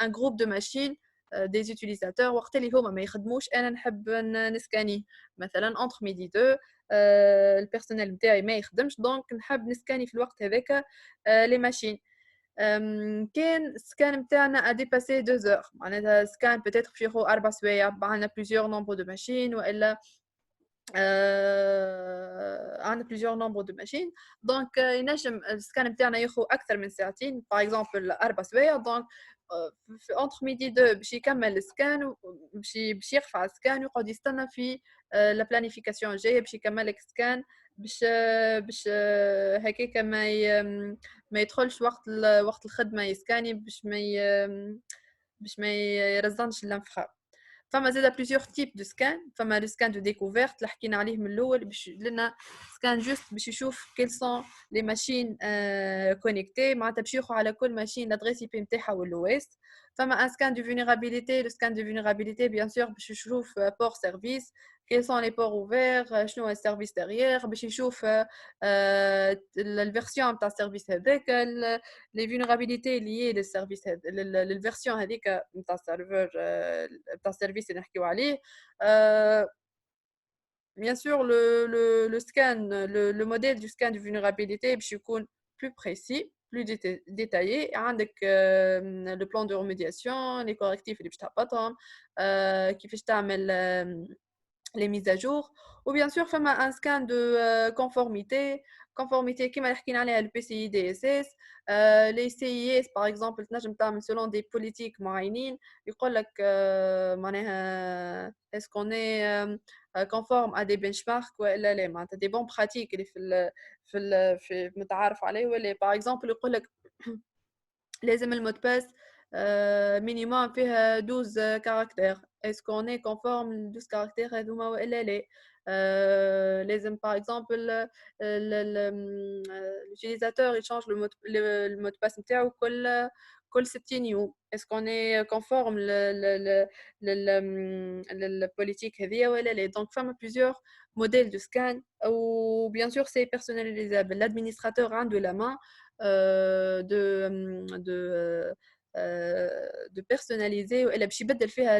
ان جروب دو ماشين دي زوتيليزاتور وقت اللي هما ما يخدموش انا نحب نسكانيه مثلا entre midi 2 البيرسونيل نتاعي ما يخدمش دونك نحب نسكاني في الوقت هذاك لي ماشين كان سكان نتاعنا ا ديباسي 2 heures معناتها سكان بيتيتر فيهو 4 سوايع عندنا بليزيور نومبر دو ماشين والا عندنا بليزيور نومبر دو ماشين دونك ينجم السكان نتاعنا ياخذ اكثر من ساعتين باغ اكزومبل 4 سوايع دونك entre midi 2 باش يكمل السكان باش يرفع السكان ويقعد يستنى في لا بلانيفيكاسيون الجايه باش يكمل لك سكان باش هكاك ما يدخلش وقت الخدمه يسكاني باش ما يرزنش الانفخار فما زاد plusieurs types de scan. فما le scan de découverte اللي حكينا عليه من الاول باش لنا سكان جوست باش يشوف quelles sont les machines connectées معناتها باش ياخذ على كل ماشين l'adresse IP نتاعها والاو اس. فما un scan de vulnérabilité. Le scan de vulnérabilité bien sûr باش يشوف port service, quels sont les ports ouverts, شنو هو service derrière, باش يشوف الفيرسيون نتاع السيرفيس هذاك, les vulnérabilités liées للسيرفيس للفيرسيون هذيك نتاع السيرفر نتاع السيرفيس اللي نحكيو عليه. Bien sûr, le scan, le modèle du scan de vulnérabilité باش يكون plus précis, plus détaillé. عندك le plan de remédiation, les correctifs اللي باش تهبطهم, كيفاش تعمل les mises à jour. Ou bien sûr, فما un scan de conformité كيما اللي حكينا عليها le PCI DSS, les CIS par exemple تنجم تعمل selon des politiques معينين يقول لك معناها est-ce qu'on est conforme à des benchmarks ولا لا, معناتها des bons pratiques اللي في متعارف عليه ولا. par exemple يقول لك لازم المود باس minimum فيها 12 caractères. est-ce qu'on est conforme ل 12 caractères هذوما ولا لا. لازم par exemple l'utilisateur il change le mot de passe نتاعو كل 60 يوم. est-ce qu'on est conforme للpolitique هذيا ولا لا. donc فما plusieurs modèles de scan ou bien sûr c'est personnalisable. l'administrateur عنده la main de personnaliser والا باش يبدل فيها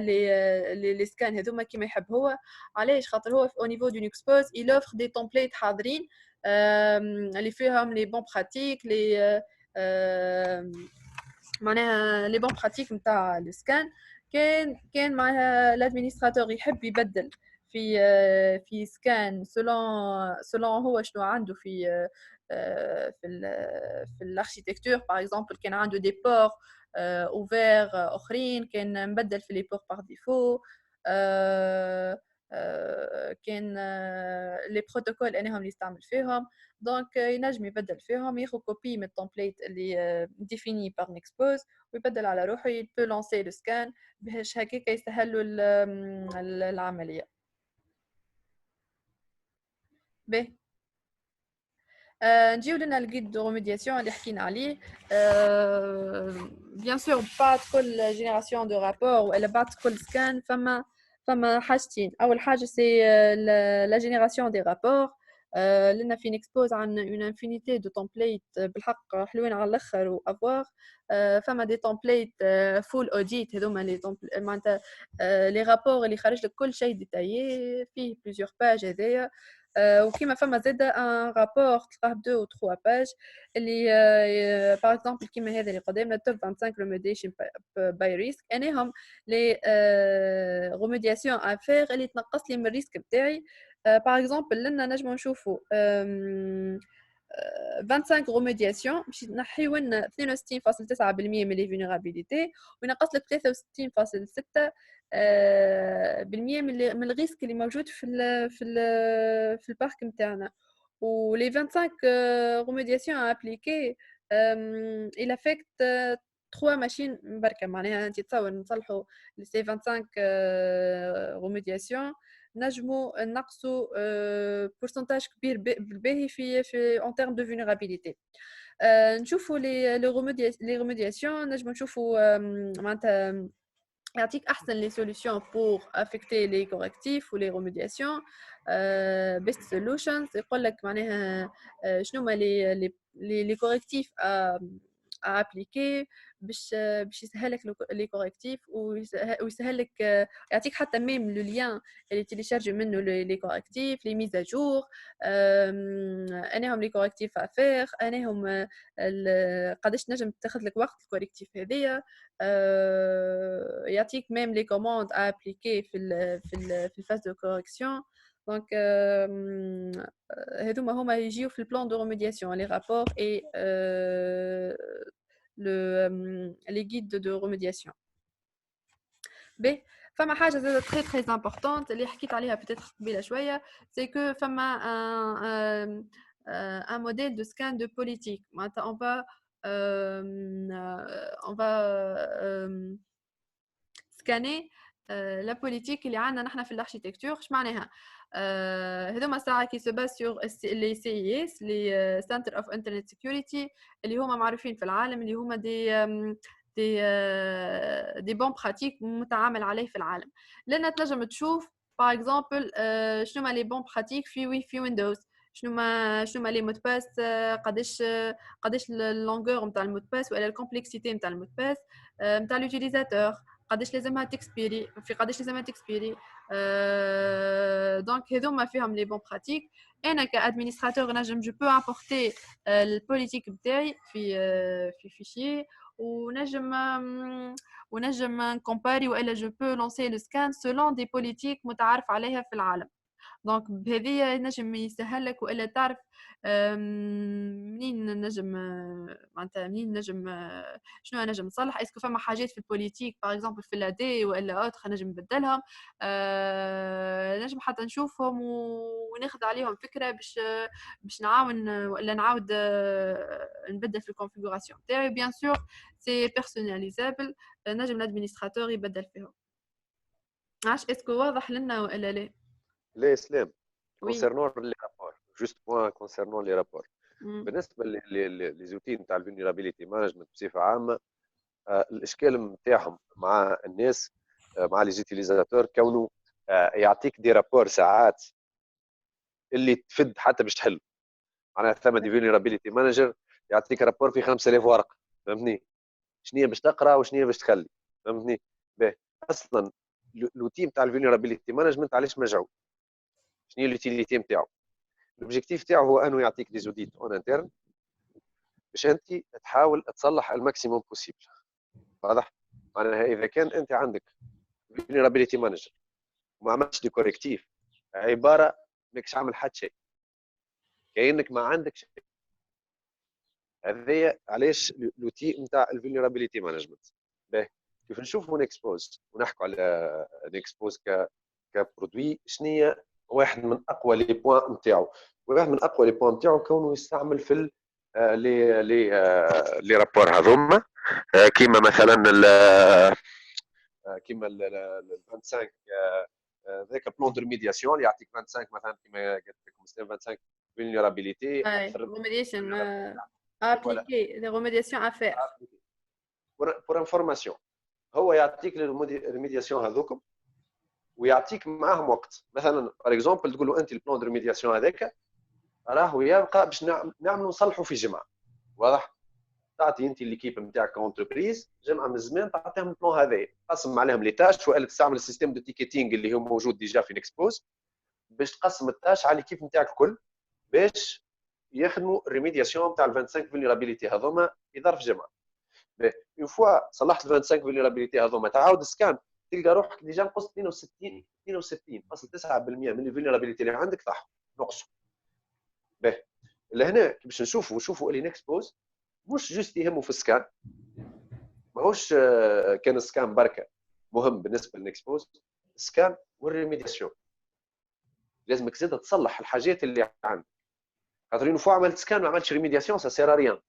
les scans هذوما كيما يحب هو. علاش خاطر هو au niveau d'une expose il offre des templates حاضرين اللي فيهم les bons pratiques معناها les bons pratiques نتاع السكان. كان معناها l'administrateur يحب يبدل في سكان selon هو شنو عنده في الاركيتكتور. باغ اكزومبل كان عنده دي بور اوفير اخرين كان مبدل في لي بور باغ ديفو. كان لي بروتوكول انهم اللي يستعمل فيهم. دونك ينجم يبدل فيهم, ياخذ كوبي من التمبليت اللي ديفيني باغ نيكسبوز ويبدل على روحه. يبو لانسي لو سكان باش هكاك يسهل له العمليه. باهي نجيو لنا الجيد دو ريميدياسيون اللي حكينا عليه. بيان سور بعد كل جينيراسيون دو رابور ولا بعد كل سكان فما حاجتين. اول حاجه سي لا جينيراسيون دي رابور. لنا في نيكسبوز عن اون انفينيتي دو تمبليت بالحق حلوين على الاخر وافوار. فما دي تمبليت فول اوديت هذوما لي معناتها لي رابور اللي خارج لك كل شيء ديتايي فيه بليزيور باج هذايا. وكيما فما زاده ان رابور تلقاه 2 و 3 باج اللي باغ اكزومبل كيما هذا اللي قدامنا توب 25 ريميديشن باي ريسك. انهم لي ريميدياسيون افير اللي تنقص لي من الريسك نتاعي. باغ اكزومبل لنا نجمو نشوفوا 25 ريميدياسيون باش نحيو لنا 62.9% من لي فولنرابيليتي وينقص لك 63.6% من الريسك اللي موجود في البارك نتاعنا. ولي 25 ريميدياسيون ابليكي il affecte 3 ماشين بركه. معناها انت تصور نصلحوا لي 25 ريميدياسيون نجموا نقصوا بورسنتاج كبير بالباهي في en termes de vulnérabilité. نشوفوا لي ريميدياسيون نجموا نشوفوا معناتها يعطيك احسن لي سوليوشن pour affecter les correctifs ou les remédiations. best solutions يقول لك معناها شنو هما لي correctifs à appliquer باش يسهل لك لي كوريكتيف ويسهل لك يعطيك حتى ميم لو لين اللي تيليشارجي منه لي كوريكتيف لي ميز اجور انهم لي كوريكتيف افير انهم قداش نجم تاخذ لك وقت الكوريكتيف هذيا. يعطيك ميم لي كوموند ابليكي في الفاز دو كوريكسيون. دونك هذوما هما يجيو في البلان دو ريميدياسيون لي رابور اي les guides de remédiation. B. فما حاجه زاده très très importante اللي حكيت عليها peut-être قبيله شويه c'est que فما un modèle de scan de politique. معناتها on va scanner لا بوليتيك اللي عندنا نحن في الاركيتكتور اش معناها؟ هذوما ساعه كي سو باس سور لي سي اس لي سنتر اوف انترنت سيكيورتي اللي هما معروفين في العالم، اللي هما دي بون براتيك متعامل عليه في العالم. لان تنجم تشوف باغ اكزومبل شنو ما لي بون براتيك في ويندوز، شنو ما لي مود باس، قداش اللونغور نتاع المود باس ولا الكومبلكسيتي نتاع المود باس نتاع لوتيليزاتور، قداش لازمها تكسبيري، في قداش لازمها تكسبيري. دونك هذوما فيهم لي بون براتيك. انا كادمينستراتور نجم جو بو امبورتي البوليتيك بتاعي في فيشي، ونجم نكومباري والا جو بو لونسي لو سكان سولون دي بوليتيك متعارف عليها في العالم. دونك بهذه نجم يسهل لك والا تعرف منين نجم معناتها منين نجم شنو نجم نصلح. اسكو فما حاجات في البوليتيك باغ اكزومبل في الادي والا اوتر نجم نبدلهم، نجم حتى نشوفهم وناخذ عليهم فكره باش نعاون ولا نعاود نبدل في الكونفيغوراسيون تاعي. بيان سور سي بيرسوناليزابل، نجم الادمينستراتور يبدل فيهم. عاش اسكو واضح لنا والا لا؟ لا اسلام. وي كونسيرنون لي رابور جوست بوان كونسيرنون لي رابور بالنسبه لي زوتي نتاع الفولنربيليتي مانجمنت بصفه عامه، الاشكال نتاعهم مع الناس، مع لي زيتيليزاتور، كونه يعطيك دي رابور ساعات اللي تفد حتى باش تحل. معناها ثم دي فولنربيليتي مانجر يعطيك رابور في 5000 ورقه، فهمتني؟ شنو باش تقرا وشنو باش تخلي، فهمتني؟ باهي اصلا لوتي نتاع الفولنربيليتي مانجمنت علاش مجعول؟ شنو اليوتيليتي نتاعو؟ الاوبجيكتيف تاعو هو انه يعطيك دي زوديت اون انترن باش انت تحاول تصلح الماكسيموم بوسيبل. واضح؟ معناها اذا كان انت عندك فولنربيليتي مانجر وما عملتش دي كوريكتيف، عباره ماكش عامل حتى شيء، كانك ما عندك شيء. هذايا علاش لوتي نتاع الفولنربيليتي مانجمنت. باهي كيف نشوفوا نكسبوز ونحكوا على نكسبوز كبرودوي، شنو واحد من اقوى لي بوان نتاعو؟ واحد من اقوى لي بوان نتاعو كونه يستعمل في لي رابور هذوما، كيما مثلا كيما ال 25 ذاك بلون دو ريميدياسيون اللي يعطيك 25 مثلا كيما قلت لكم 25 فولنرابيليتي اكثر ريميديشن ابليكي لي ريميدياسيون افير بور انفورماسيون. هو يعطيك الريميدياسيون هذوكم ويعطيك معاهم وقت. مثلا بار اكزومبل تقول له انت البلون دو ريميدياسيون هذاك راهو يبقى باش نعملوا نصلحوا في جمعه. واضح؟ تعطي انت ليكيب نتاعك كونتربريز جمعه من الزمان تعطيهم البلون هذايا، تقسم عليهم لي تاش، والا تستعمل السيستم دو تيكيتينغ اللي هو موجود ديجا في نكسبوز باش تقسم التاش على ليكيب نتاعك الكل باش يخدموا الريميدياسيون تاع ال 25 فولنرابيليتي هذوما في ظرف جمعه. اون فوا صلحت ال 25 فولنرابيليتي هذوما تعاود سكان تلقى روحك ديجا نقص 62.9% من الفولنرابيليتي اللي عندك طاحوا نقصوا. باهي لهنا باش نشوفوا اللي نكسبوز مش جوست يهموا في السكان، ماهوش كان السكان بركه مهم بالنسبه للنكسبوز، السكان والريميدياسيون لازمك زاد تصلح الحاجات اللي عندك. خاطر اون فوا عملت سكان ما عملتش ريميدياسيون سا سير ريان،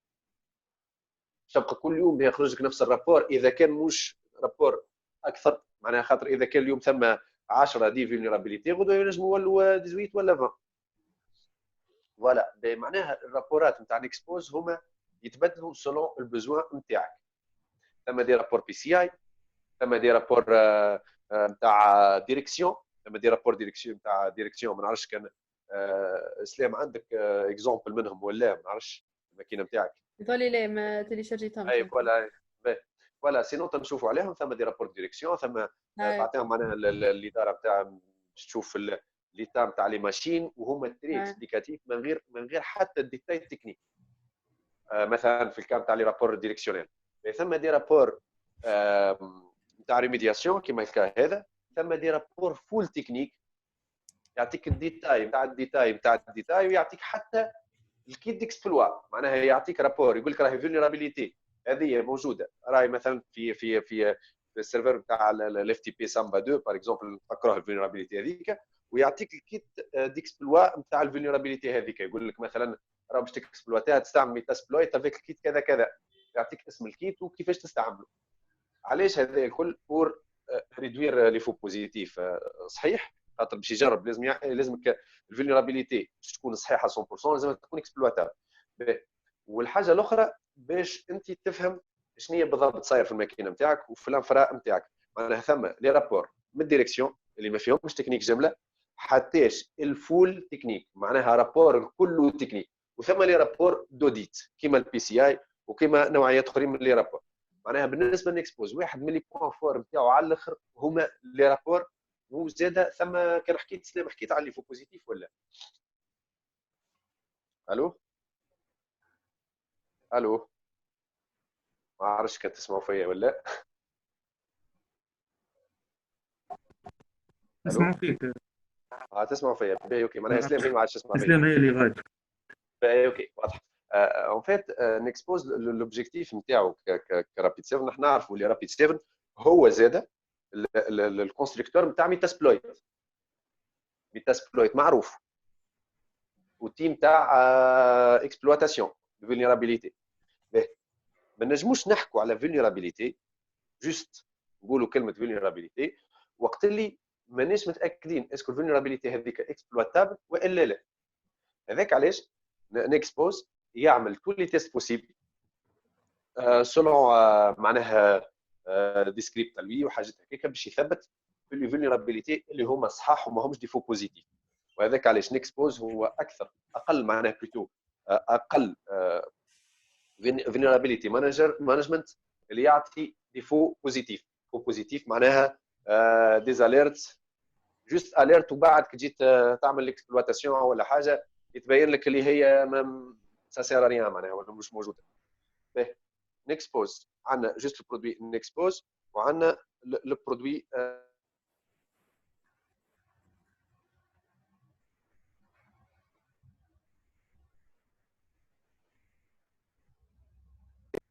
تبقى كل يوم يخرج لك نفس الرابور اذا كان مش رابور اكثر. معناها خاطر اذا كان اليوم ثم 10 دي فولنرابيليتي غدوه ينجموا يولوا 18 ولا 20. فوالا معناها الرابورات نتاع نكسبوز هما يتبدلوا سولون البزوان نتاعك. ثم دي رابور بي سي اي، ثم دي رابور نتاع ديريكسيون، ثم دي رابور ديريكسيون نتاع ديريكسيون. ما نعرفش كان اسلام عندك اكزومبل منهم ولا ما نعرفش الماكينه نتاعك؟ يظل لا ما تيليشارجيتهم. اي فوالا فوالا سينو تنشوفوا عليهم. ثم دي رابور ديريكسيون، ثم تعطيهم معناها الاداره نتاع باش تشوف ليتا نتاع لي ماشين وهما تريت انديكاتيف من غير حتى الديتاي تكنيك. مثلا في الكام تاع لي رابور ديريكسيونيل. ثم دي رابور نتاع ريميدياسيون كيما الكا هذا. ثم دي رابور فول تكنيك يعطيك الديتاي نتاع الديتاي نتاع الديتاي، ويعطيك حتى الكيت ديكسبلوا. معناها يعطيك رابور يقول لك راهي فولنرابيليتي هذه موجوده، راهي مثلا في السيرفر نتاع الاف تي بي سامبا 2 باغ اكزومبل، فكروه الفولنرابيليتي هذيك، ويعطيك الكيت ديكسبلوا نتاع الفولنرابيليتي هذيك. يقول لك مثلا راه باش تكسبلواتها تستعمل ميتاسبلويت افيك الكيت كذا كذا، يعطيك اسم الكيت وكيفاش تستعمله. علاش هذا الكل؟ بور ريدوير لي فو بوزيتيف صحيح، خاطر باش يجرب لازمك الفولنرابيليتي باش تكون صحيحه 100% لازم تكون اكسبلواتابل. والحاجه الاخرى باش انت تفهم شنو هي بالضبط صاير في الماكينه نتاعك وفي الانفراء نتاعك. معناها ثم لي رابور من الديريكسيون اللي ما فيهمش تكنيك جمله حتىش الفول تكنيك، معناها رابور كله تكنيك. وثم لي رابور دوديت كيما البي سي اي وكيما نوعيات اخرين من لي رابور. معناها بالنسبه لنكسبوز واحد من لي بوان فور نتاعو على الاخر هما لي رابور. وزاده ثم كان حكيت سلام، حكيت على لي فو بوزيتيف ولا الو الو ما عرفتش كان تسمعوا فيا ولا نسمعوا فيك. تسمعوا فيا باهي اوكي. معناها سلام هي ما عادش تسمع فيا. اسلام هي اللي غايب. باهي اوكي واضح. اون فيت نكسبوز لوبجيكتيف نتاعو كرابيد 7. نحن نعرفوا اللي رابيد 7 هو زاده الكونستركتور نتاع ميتاسبلويت معروف، والتيم تاع اكسبلواتاسيون فولنرابيليتي. ما نجموش نحكوا على فولنرابيليتي جوست نقولوا كلمه فولنرابيليتي وقت اللي مانيش متاكدين اسكو الفولنرابيليتي هذيك اكسبلواتابل والا لا. هذاك علاش نكسبوز يعمل كل لي تيست بوسيبل سولون معناها ديسكريبت تاعي وحاجات هكاك باش يثبت في لي فولنرابيليتي اللي هما صحاح وما همش ديفو بوزيتيف. وهذاك علاش نكسبوز هو اقل معناها بلوتو اقل فولنرابيليتي مانجمنت اللي يعطي ديفو بوزيتيف. فو بوزيتيف معناها ديزاليرت جوست اليرت وبعد كي جيت تعمل الاكسبلواتاسيون ولا حاجه يتبين لك اللي هي سا سير ريان معناها ولا مش موجوده. باهي نكسبوز عندنا جوست البرودوي نكسبوز وعندنا البرودوي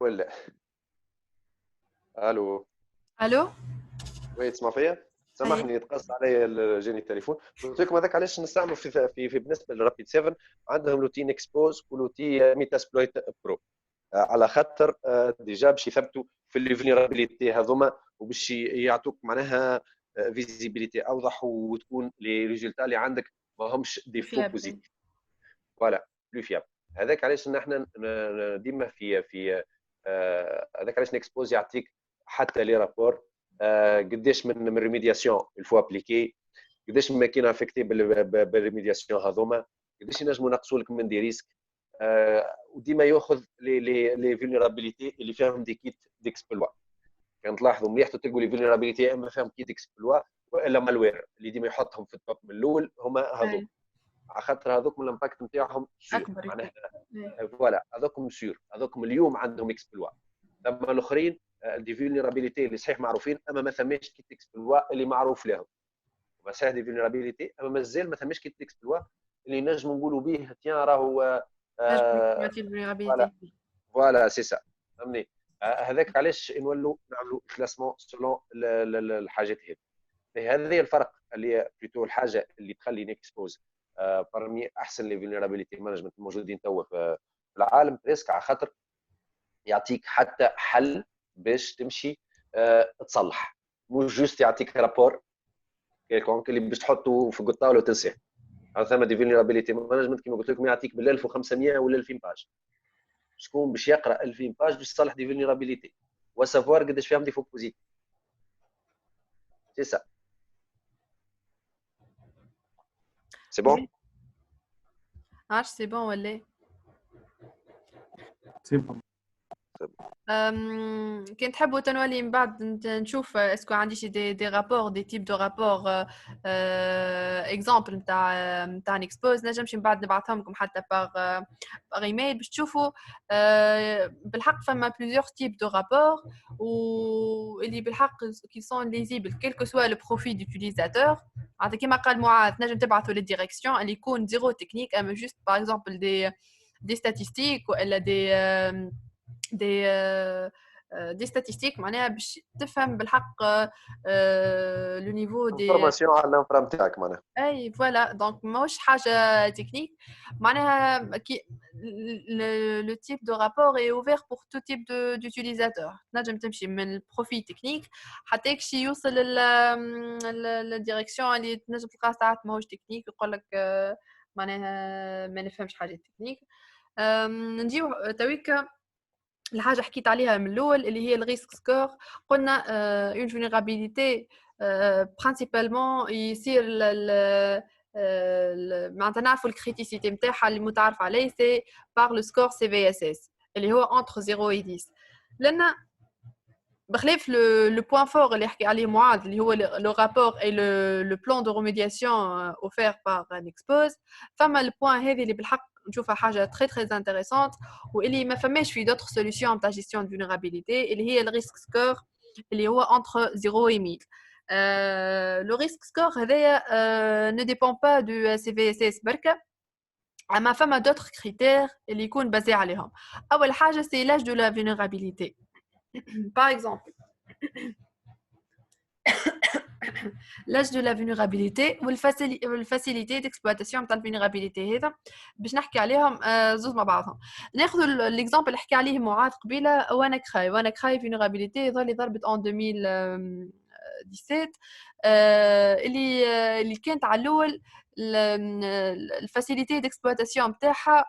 ولا الو الو وي تسمع فيا؟ سامحني تقص علي جاني التليفون. قلت لكم هذاك علاش نستعملوا في بالنسبه للرابيد 7 عندهم لوتي نكسبوز ولوتي ميتاسبلويت برو على خاطر ديجا باش يثبتوا في لي فولنرابيليتي هذوما وباش يعطوك معناها فيزيبيليتي اوضح وتكون لي ريزولتا اللي عندك ما همش دي فو بوزيتيف. فوالا بلو فيابل. هذاك علاش نحن ديما في هذاك علاش نكسبوز يعطيك حتى لي رابور قداش من ريميدياسيون الفو ابليكي، قداش من ماكينه افكتي بالريميدياسيون هذوما، قداش ينجموا ينقصوا لك من دي ريسك. وديما ياخذ لي فولنرابيليتي اللي فيهم دي كيت ديكسبلوا. كان تلاحظوا مليح تلقوا لي فولنرابيليتي اما فيهم كيت ديكسبلوا والا مالوير اللي ديما يحطهم في التوب من الاول هما هذوك. على خاطر هذوك من الامباكت نتاعهم اكبر معناها فوالا هذوكم سيور هذوكم اليوم عندهم اكسبلوا. اما الاخرين دي فولنرابيليتي اللي صحيح معروفين اما ما ثماش كيت اكسبلوا اللي معروف لهم. صحيح دي فولنرابيليتي اما مازال ما ثماش كيت اكسبلوا اللي نجموا نقولوا به تيان راهو فوالا سي سا. فهمني؟ هذاك علاش نولوا نعملوا كلاسمون سولون الحاجات هذه. هذا الفرق اللي بلوتو الحاجه اللي تخلي نكسبوز برمي احسن لي فولنرابيليتي مانجمنت الموجودين توا في العالم بريسك، على خاطر يعطيك حتى حل باش تمشي تصلح، مش جوست يعطيك رابور كيلكونك اللي باش تحطه في الطاوله وتنساه. ثم دي فولنرابيليتي مانجمنت كما قلت لكم يعطيك بال 1500 ولا 2000 باج. شكون باش يقرا 2000 باج باش يصلح دي فولنرابيليتي وسافوار قداش فيهم دي فو بوزيتيف. سي سا سي بون. عارف سي بون ولا سي بون. كنت تحبوا تنولي من بعد نشوف اسكو عندي شي دي رابور دي تيب دو رابور اكزامبل نتاع نيكسبوز نجمش من بعد نبعثهم لكم حتى باغ ايميل باش تشوفوا بالحق فما بليزيور تيب دو رابور واللي بالحق كي سون ليزيبل كيلكو سوا لو بروفيل ديوتيليزاتور. عاد كيما قال معاذ نجم تبعثوا للديريكسيون اللي يكون زيرو تكنيك اما جوست باغ اكزامبل دي statistiques ولا des دي statistiques معناها باش تفهم بالحق لو نيفو دي انفورماسيون على الانفرا نتاعك معناها. اي فوالا دونك ماهوش حاجه تكنيك معناها كي لو تيب دو رابور اي اوفير بور تو تيب دوتيليزاتور تنجم تمشي من البروفي تكنيك حتى كشي يوصل للديريكسيون اللي تنجم تلقى ساعات ماهوش تكنيك يقول لك معناها ما نفهمش حاجه تكنيك. نجيو تويكا الحاجه حكيت عليها من الاول اللي هي الريسك سكور. قلنا اون فولنرابيليتي برينسيبالمون يصير معناتها نعرفوا الكريتيسيتي نتاعها اللي متعارف عليه سي بار لو سكور سي في اس اس اللي هو انتر 0 و 10 لان بخلاف لو بوين فور اللي حكي عليه معاذ اللي هو لو رابور اي لو بلان دو ريميدياسيون اوفير بار نيكسبوز فما البوين هذه اللي بالحق نشوفها حاجه تري تري انتريسونت واللي ما فماش في دوطر سوليوشن تاع جيستيون دو فولنرابيليتي اللي هي الريسك سكور اللي هو انتر 0 و 1000. لو ريسك سكور هذايا ne dépend pas du CVSS بركه اما فما دوطر كريتير اللي يكون بازي عليهم. اول حاجه سي لاج دو لا فولنرابيليتي par exemple l'âge de la vulnérabilité والفاسيليتي d'exploitation نتاع الفولنرابيليتي هذا باش نحكي عليهم زوز مع بعضهم. ناخذ الاكزامبل اللي حكى عليه معاذ قبيله وانا كراي vulnérabilité اللي ضربت en 2017 اللي كانت على الاول الفاسيليتي d'exploitation نتاعها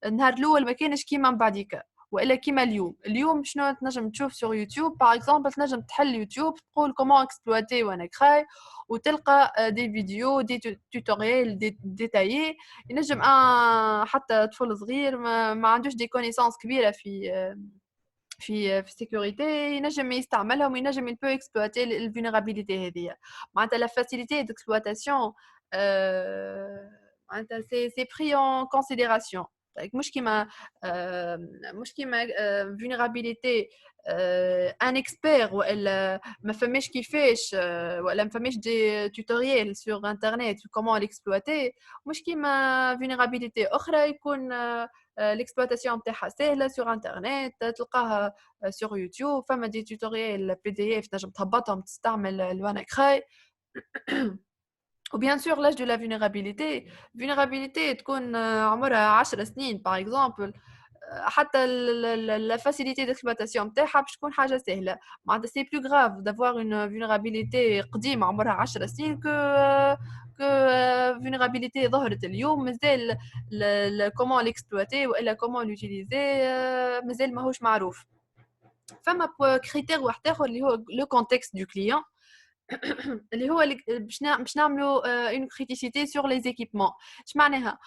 النهار الاول ما كانش كيما من بعديك والا كيما اليوم شنو تنجم تشوف سور يوتيوب باغ اكزومبل تنجم تحل يوتيوب تقول كومون اكسبلواتي وانا كراي وتلقى دي فيديو دي توتوريال ديتايي ينجم حتى طفل صغير ما عندوش دي كونيسانس كبيره في السيكوريتي ينجم يستعملهم وينجم يلبو اكسبلواتي الفولنرابيليتي هذه معناتها لا فاسيليتي ديكسبلواتاسيون معناتها سي بري اون كونسيديراسيون مش كيما فولنرابيليتي ان اكسبير والا ما فماش كيفاش ولا ما فماش دي توتوريال سور انترنت كومون ليكسبلواتي مش كيما فولنرابيليتي اخرى يكون l'exploitation نتاعها سهله سور انترنت تلقاها سور يوتيوب فما دي توتوريال بي دي اف تنجم تهبطهم تستعمل الوانا كراي. وبيان سور لاج دو لا فولنرابيليتي تكون عمرها 10 سنين باغ اكزومبل حتى لا فاسيليتي ديكسبلواتاسيون نتاعها باش تكون حاجه سهله معناتها سي بلو غراف دافوار اون فولنرابيليتي قديمه عمرها 10 سنين كو فولنرابيليتي ظهرت اليوم مازال كومون ليكسبلواتي والا كومون لوتيليزي مازال ماهوش معروف. فما كريتير واحد اخر اللي هو لو كونتكست دو كليون اللي هو باش نعملوا اون كريتيسيتي سور لي زيكيبمون. اش معناها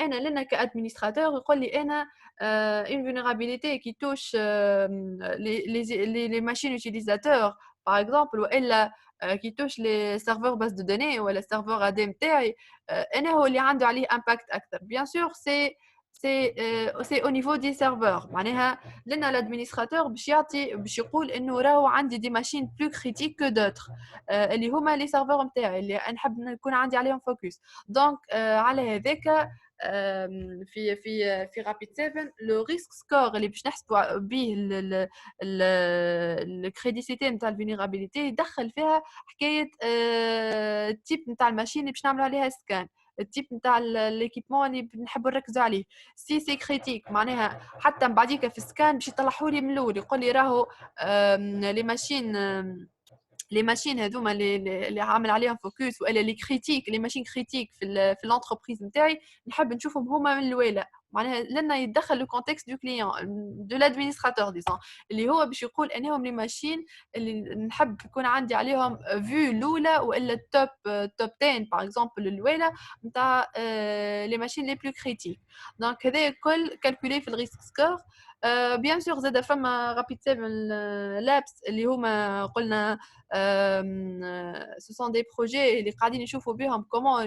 انا لنا كادمينستراتور يقول لي انا اون فولنرابيليتي كي توش لي ماشين يوتيليزاتور باغ اكزومبل والا كي توش لي سيرفور باز دو دوني ولا سيرفور ادي نتاعي انا هو اللي عنده عليه امباكت اكثر. بيان سور سي au niveau des serveurs معناها لنا l'administrateur باش يقول انه راهو عندي دي ماشين بلو كريتيك كو دوتر اللي هما لي سيرفور نتاعي اللي نحب نكون عندي عليهم فوكس. دونك على هذاك في رابيد 7 لو ريسك سكور اللي باش نحسبوا به الكريديسيتي نتاع الفولنرابيليتي يدخل فيها حكايه التيب نتاع الماشين اللي باش نعملوا عليها سكان التيب نتاع ليكيبمون اللي نحبوا نركزوا عليه سي كريتيك معناها حتى من بعديك في السكان باش يطلعوا لي من الاول يقول لي راهو لي ماشين هذوما اللي عامل عليهم فوكس والا لي كريتيك لي ماشين كريتيك في لونتربريز نتاعي نحب نشوفهم هما من الاولى معناها لنا يتدخل لو كونتكست دو كليون دو لادمينستراتور ديزون اللي هو باش يقول انهم لي ماشين اللي نحب يكون عندي عليهم فيو الاولى والا توب 10 باغ اكزومبل الاولى نتاع لي ماشين لي بلو كريتيك. دونك هذا كل كالكولي في الريسك سكور. بيان سور زاد فما رابيد 7 لابس اللي هما قلنا ce sont des projets اللي قاعدين يشوفوا بهم comment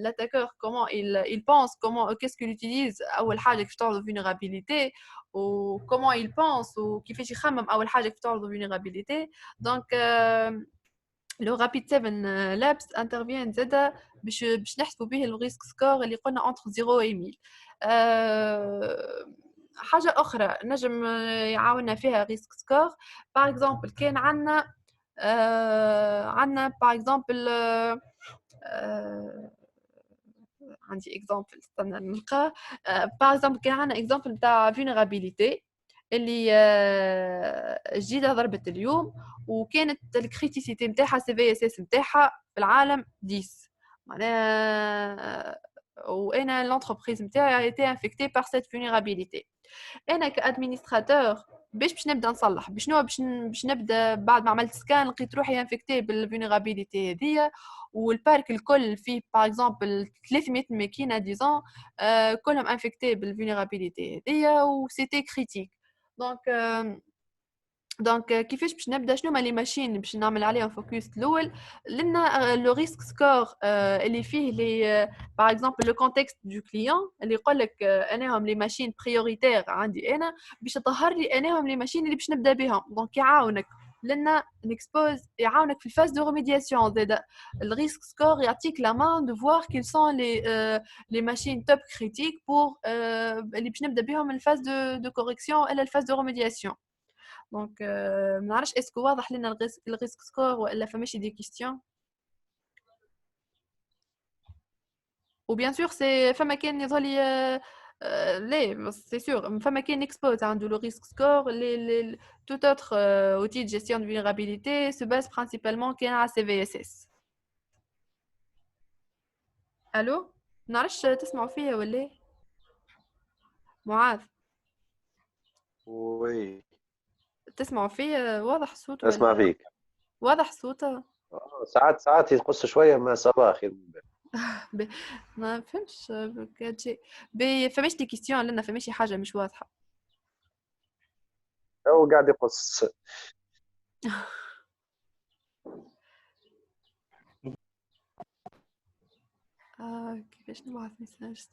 l'attaqueur comment il pense comment qu'est-ce qu'il utilise اول حاجه كيف تعرض vulnérabilité و comment il pense وكيفاش يخمم اول حاجه كيف تعرض vulnérabilité. donc لو رابيد 7 لابس انترفيان زاده باش نحسبوا به الريسك سكور اللي قلنا entre 0 و 1000. حاجة أخرى نجم يعاوننا فيها ريسك سكور. باغ اكزومبل كان عندنا باغ اكزومبل عندي اكزومبل استنى نلقاه. باغ اكزومبل كان عندنا اكزومبل تاع فينيرابيليتي اللي جديده ضربت اليوم، وكانت الكريتيسيتي نتاعها سي في اس اس نتاعها في العالم 10 معناها. وانا لونتربريز نتاعي ايتي انفيكتي بار سيت فينيرابيليتي. انا كادمينستراتور باش نبدا نصلح باش نبدا بعد ما عملت سكان لقيت روحي انفيكتي بالفينيرابيليتي هذيا، والبارك الكل فيه باغ اكزومبل 300 ماكينه ديزون كلهم انفيكتي بالفينيرابيليتي هذيا وسيتي كريتيك. دونك كيفاش باش نبدا؟ شنو هما لي ماشين باش نعمل عليهم فوكس الاول؟ لان لو ريسك سكور اللي فيه لي باغ اكزومبل لو كونتكست دو كليون اللي يقول لك انهم لي ماشين بريوريتير عندي انا باش تظهر لي انهم لي ماشين اللي باش نبدا بهم. دونك يعاونك لان نكسبوز، يعاونك في الفاز دو ريميدياسيون. زاد الريسك سكور يعطيك لا مان دو فوار كيل سون لي ماشين توب كريتيك بور اللي باش نبدا بهم الفاز دو كوريكسيون الا الفاز دو ريميدياسيون. دونك ما نعرفش اسكو واضح لنا الريسك سكور ولا فماشي دي كيستيون. وبيان سور سي فما كان يظهرلي لي بس سي سور فما كان اكسبوز عنده لو ريسك سكور لي tout autre outil de gestion de vulnérabilité se base principalement كان على CVSS. الو نعرفش تسمعوا فيا ولا معاذ؟ وي تسمعوا فيا؟ واضح الصوت اسمع ولا فيك. واضح الصوت؟ ساعات يقص شويه، ما صباح خير. ما فهمتش كاتجي فماش دي كيستيون لنا فماشي حاجه مش واضحه. هو قاعد يقص. كيفاش نبعث ميساج؟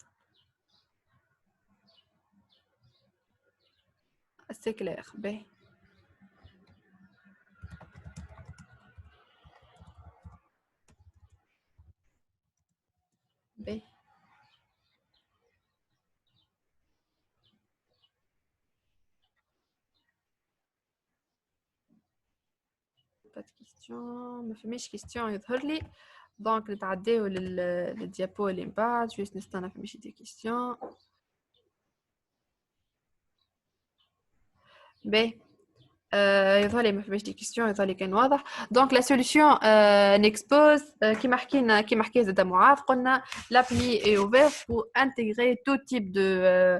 سي كلير باهي. باهي با كيستيون، ما فماش كيستيون يظهر لي. دونك نتعداو للديابو اللي من بعد. جوست نستنى فماشي دي كيستيون. باهي يظهر لي ما فماش دي كيستيون، يظهر لي كان واضح. دونك لا سوليسيون نيكسبوز كيما حكى زاد معاذ، قلنا لابلي اي اوفير بو انتيغري تو تيب دو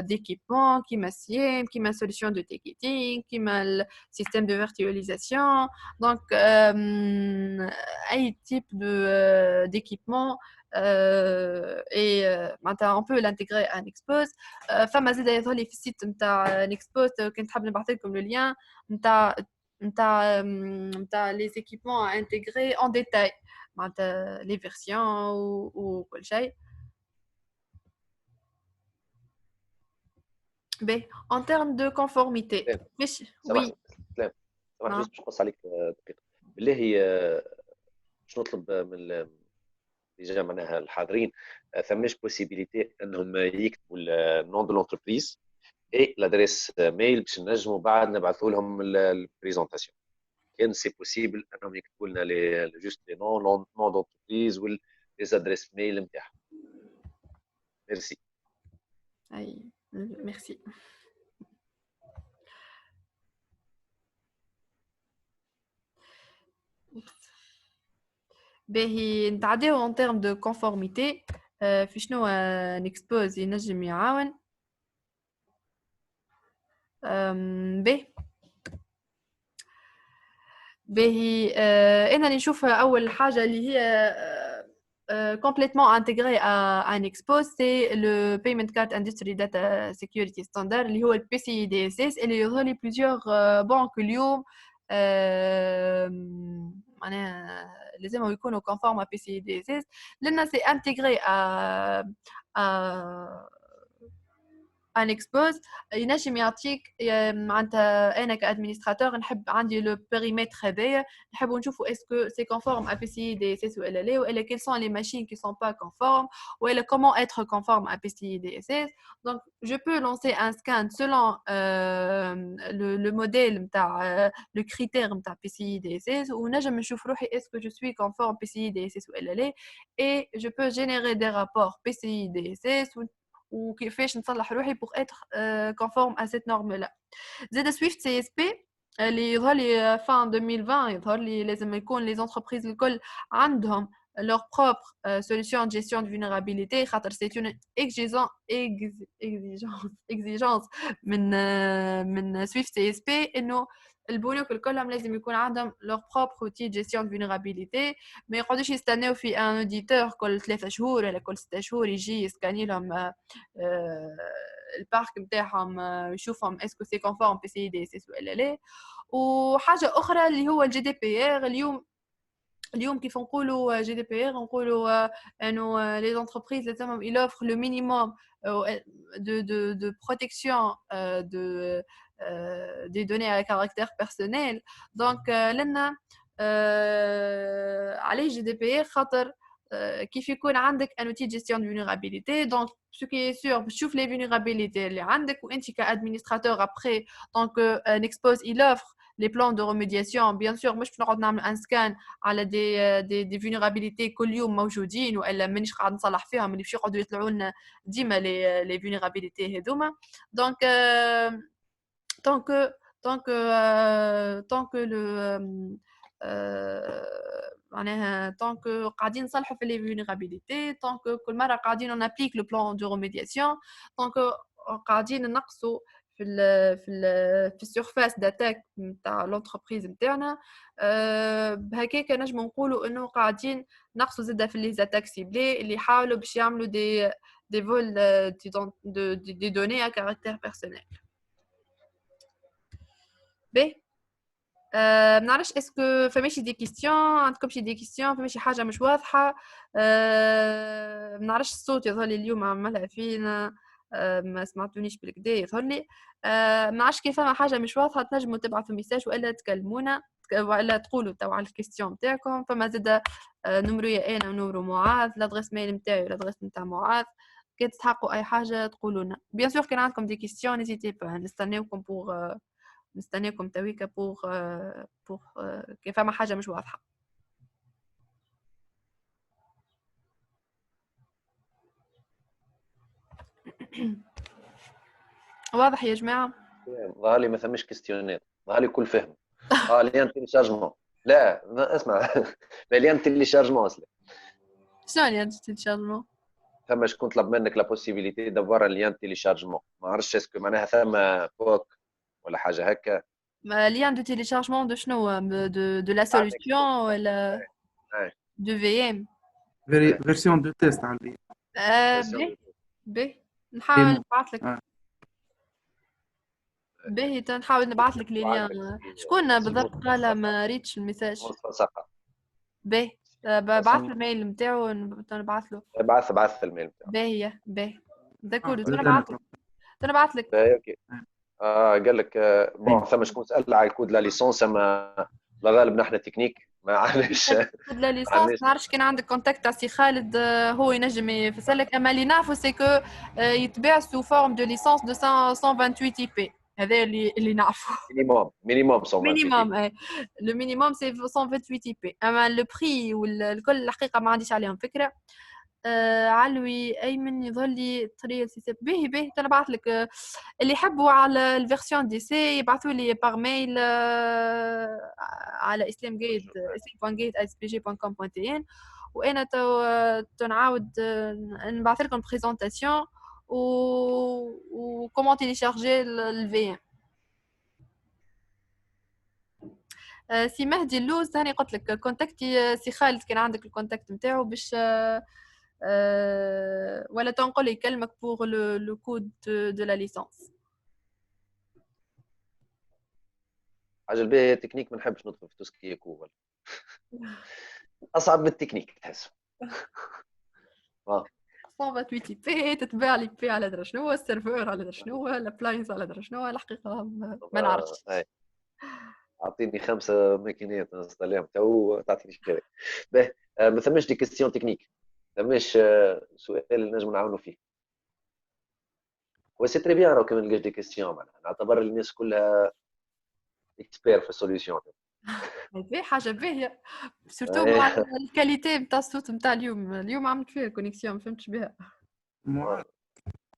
d'équipement كيما سيام، كيما سوليسيون دو تيكيتينغ، كيما السيستم دو فيرتواليزاسيون. دونك اي تيب دو d'équipement et on peut l'intégrer à Nexpose. فما زاد يظهر لي في السيت نتاع نيكسبوز كنت حاب نبعث لكم لو لين نتاع لي زيكيبمون انتيغري اون ديتاي معناتها لي فيرسيون وكل شيء. باهي ان تيرم دو كونفورميتي ماشي وي سلام جوست باش نقص عليك دقيقه بالله. باش نطلب من ديجا معناها الحاضرين ثماش بوسيبيليتي انهم يكتبوا النون دو لونتربريز اي لادريس ميل باش نجموا بعد نبعثوا لهم البريزونطاسيون. كان سي بوسيبل انهم يكتبوا لنا لي جوست لي نون دونتربريز وال لي ادريس ميل نتاعهم. ميرسي. اي ميرسي. باهي نتعداو ان تيرم دو كونفورميتي في شنو نكسبوز ينجم يعاون. باهي انا اللي نشوفها اول حاجه اللي هي complètement intégré à un expose, c'est le Payment Card Industry Data Security Standard اللي هو ال PCI-DSS اللي يظهر plusieurs banques اليوم معناها لازم يكونوا conformes à PCI-DSS لأن c'est intégré à ان اكسبوز ينجم يعطيك معناتها انا كادمينستراتور نحب عندي لو بيريمتر هذايا نحبوا نشوفوا اسكو سي كونفورم ا بي سي دي اس اس ولا لا ولا كيل سون لي ماشين كي سون با كونفورم ولا كومون اتر كونفورم ا بي سي دي اس اس دونك جو بو لانسي ان سكان سولون لو موديل نتاع لو كريتير نتاع بي سي دي اس اس ونجم نشوف روحي اسكو جو سوي كونفورم بي سي دي اس اس ولا لا et je peux générer des rapports PCI DSS ou كيفاش نصلح روحي pour être conforme à cette norme là. زاد Swift CSP اللي يظهر لي fin 2020 يظهر لي لازم يكون les entreprises الكل عندهم leur propre solution de gestion de vulnérabilité خاطر c'est une exigence من Swift CSP انه البنوك الكلهم لازم يكون عندهم leur propre outil de gestion de vulnérabilité ما يقعدوش يستناو في ان اوديتور كل 3 شهور ولا كل 6 شهور يجي يسكاني لهم البارك نتاعهم يشوفهم اسكو سي كونفورم بي سي دي اس اس ولا لا وحاجه اخرى اللي هو الجي دي بي ار اليوم كيف نقولوا جي دي بي ار نقولوا انه لي زونتربريز لازمهم يلوفر لو مينيموم de protection des données à caractère personnel donc لنا عليه جي دي بي ار خاطر كيف يكون عندك ان اوتي جيستيون دو فولنرابيليتي دونك سو كي سور باش تشوف لي فولنرابيليتي اللي عندك وانت كادمينستراتور ابري دونك نيكسبوز يلوفر les plans de remédiation bien sûr مش نقعد نعمل ان سكان على دي vulnérabilités كل يوم موجودين والا مانيش قاعد نصلح فيهم اللي باش يقعدوا يطلعوا لنا ديما لي vulnérabilités هذوما دونك tant que le معناها tant que قاعدين نصلحوا في les vulnérabilités tant que كل مرة قاعدين on applique le plan de remédiation tant que قاعدين نقصوا في السيرفاس داتاك نتاع لونتربريز نتاعنا بهكاك نجمو نقولوا انه قاعدين نقصوا زاده في لي زاتاك سيبلي اللي يحاولوا باش يعملوا دي فول دي دوني ا كاركتير بيرسونيل باهي منعرفش اسكو فماشي دي كيستيون عندكم شي دي كيستيون فماشي حاجه مش واضحه منعرفش الصوت يظهر لي اليوم عملها فينا ما سمعتونيش بالكدا يظهر لي منعرفش كيف فما حاجه مش واضحه تنجموا تبعثوا ميساج والا تكلمونا والا تقولوا توا على الكيستيون نتاعكم فما زاده نمري انا ونمرو معاذ لادريس ميل نتاعي لادريس نتاع معاذ كي تستحقوا اي حاجه تقولوا لنا بيان سور كان عندكم دي كيستيون نيزيتي با نستناكم تويكا بور كيف فما حاجه مش واضحه واضح يا جماعه ظهر لي ما ثمش كيستيونات ظهر لي كل فهم ليان تيليشارجمون لا اسمع ليان تيليشارجمون اصلا شنو ليان تيليشارجمون ثم شكون طلب منك لا بوسيبيليتي دافوار ليان تيليشارجمون ما عرفتش اسكو معناها ثم بوك ولا حاجه هكا ليان دو تيليشارجمون دو شنو دو لا سوليوشن ولا دو في ام فيرسيون دو تيست عندي باهي نحاول نبعث لك باهي نحاول نبعث لك لي ليان شكون بالضبط قال ما ريتش الميساج باهي بعث الميل نتاعو نبعث له بعث الميل نتاعو باهي داكور انا بعث لك باهي اوكي قال لك بون ثم شكون سال على الكود لا ليسونس اما لا غالب نحن تكنيك ما عرفش كود لا ليسونس ما نعرفش كان عندك كونتاكت تاع سي خالد هو ينجم يفسرلك اما اللي نعرفو سي كو يتباع سو فورم دو ليسونس دو 128 اي بي هذا اللي نعرفه مينيموم 128 لو مينيموم سي 128 اي بي اما لو بري والكل الحقيقه ما عنديش عليهم فكره علوي ايمن يظهر لي طريقه سي باهي نبعث لك اللي يحبوا على الفيرسيون دي سي يبعثوا لي باغ ميل على islamgate@spg.com.tn وانا نعاود نبعث لكم بريزونطاسيون و كومون تيليشارجي الفي ام سي مهدي اللوز ثاني قلت لك كونتاكتي سي خالد كان عندك الكونتاكت نتاعو باش ولا تنقل يكلمك بور لو كود دو لا ليسونس حاجه الباهيه تكنيك ما نحبش ندخل في توسكي كوبل اصعب من التكنيك تحس 128 اي بي تتباع لي بي على درا شنو، السيرفر على درا شنو، الابلاينس على درا شنو، الحقيقه ما نعرفش. اعطيني 5 ماكينات نستعملهم تو تعطيني شكاية. باهي ما ثماش دي كيستيون تكنيك، ما ثماش سؤال اللي نجم نعاونوا فيه. وسي تري بيان راهو كي ما نلقاش دي كيستيون معناها نعتبر الناس كلها اكسبير في السوليسيون. هذه حاجه باهيه سورتو مع الكاليتي نتاع الصوت نتاع اليوم عملت فيها كونيكسيون ما فهمتش بها.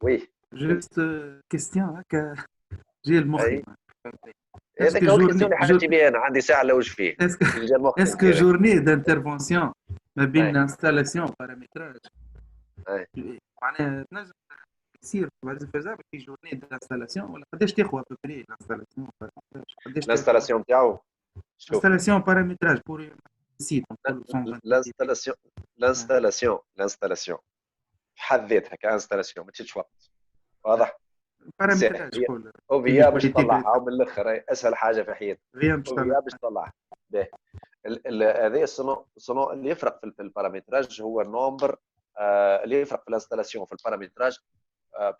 وي جوست كيستيون هكا جاي المخي. هذاك هو الكيستيون اللي حاجتي بها انا عندي ساعه لوج فيه. اسكو جورني دانترفونسيون ما بين انستالاسيون بارامتراج معناها تنجم يصير فازابل في جورني دانستالاسيون ولا قداش تاخذ ابري الانستالاسيون قداش الانستالاسيون نتاعو انستالاسيون بارامتراج بور سيت الانستالاسيون بحد ذاتها كانستالاسيون ما تشدش وقت واضح. بارامتراج كل اوفيا باش تطلعها من الاخر اسهل حاجه في حياتك اوفيا باش تطلعها. هذا الصنو اللي يفرق في البارامتراج هو النومبر اللي يفرق في الانستالاسيون في البارامتراج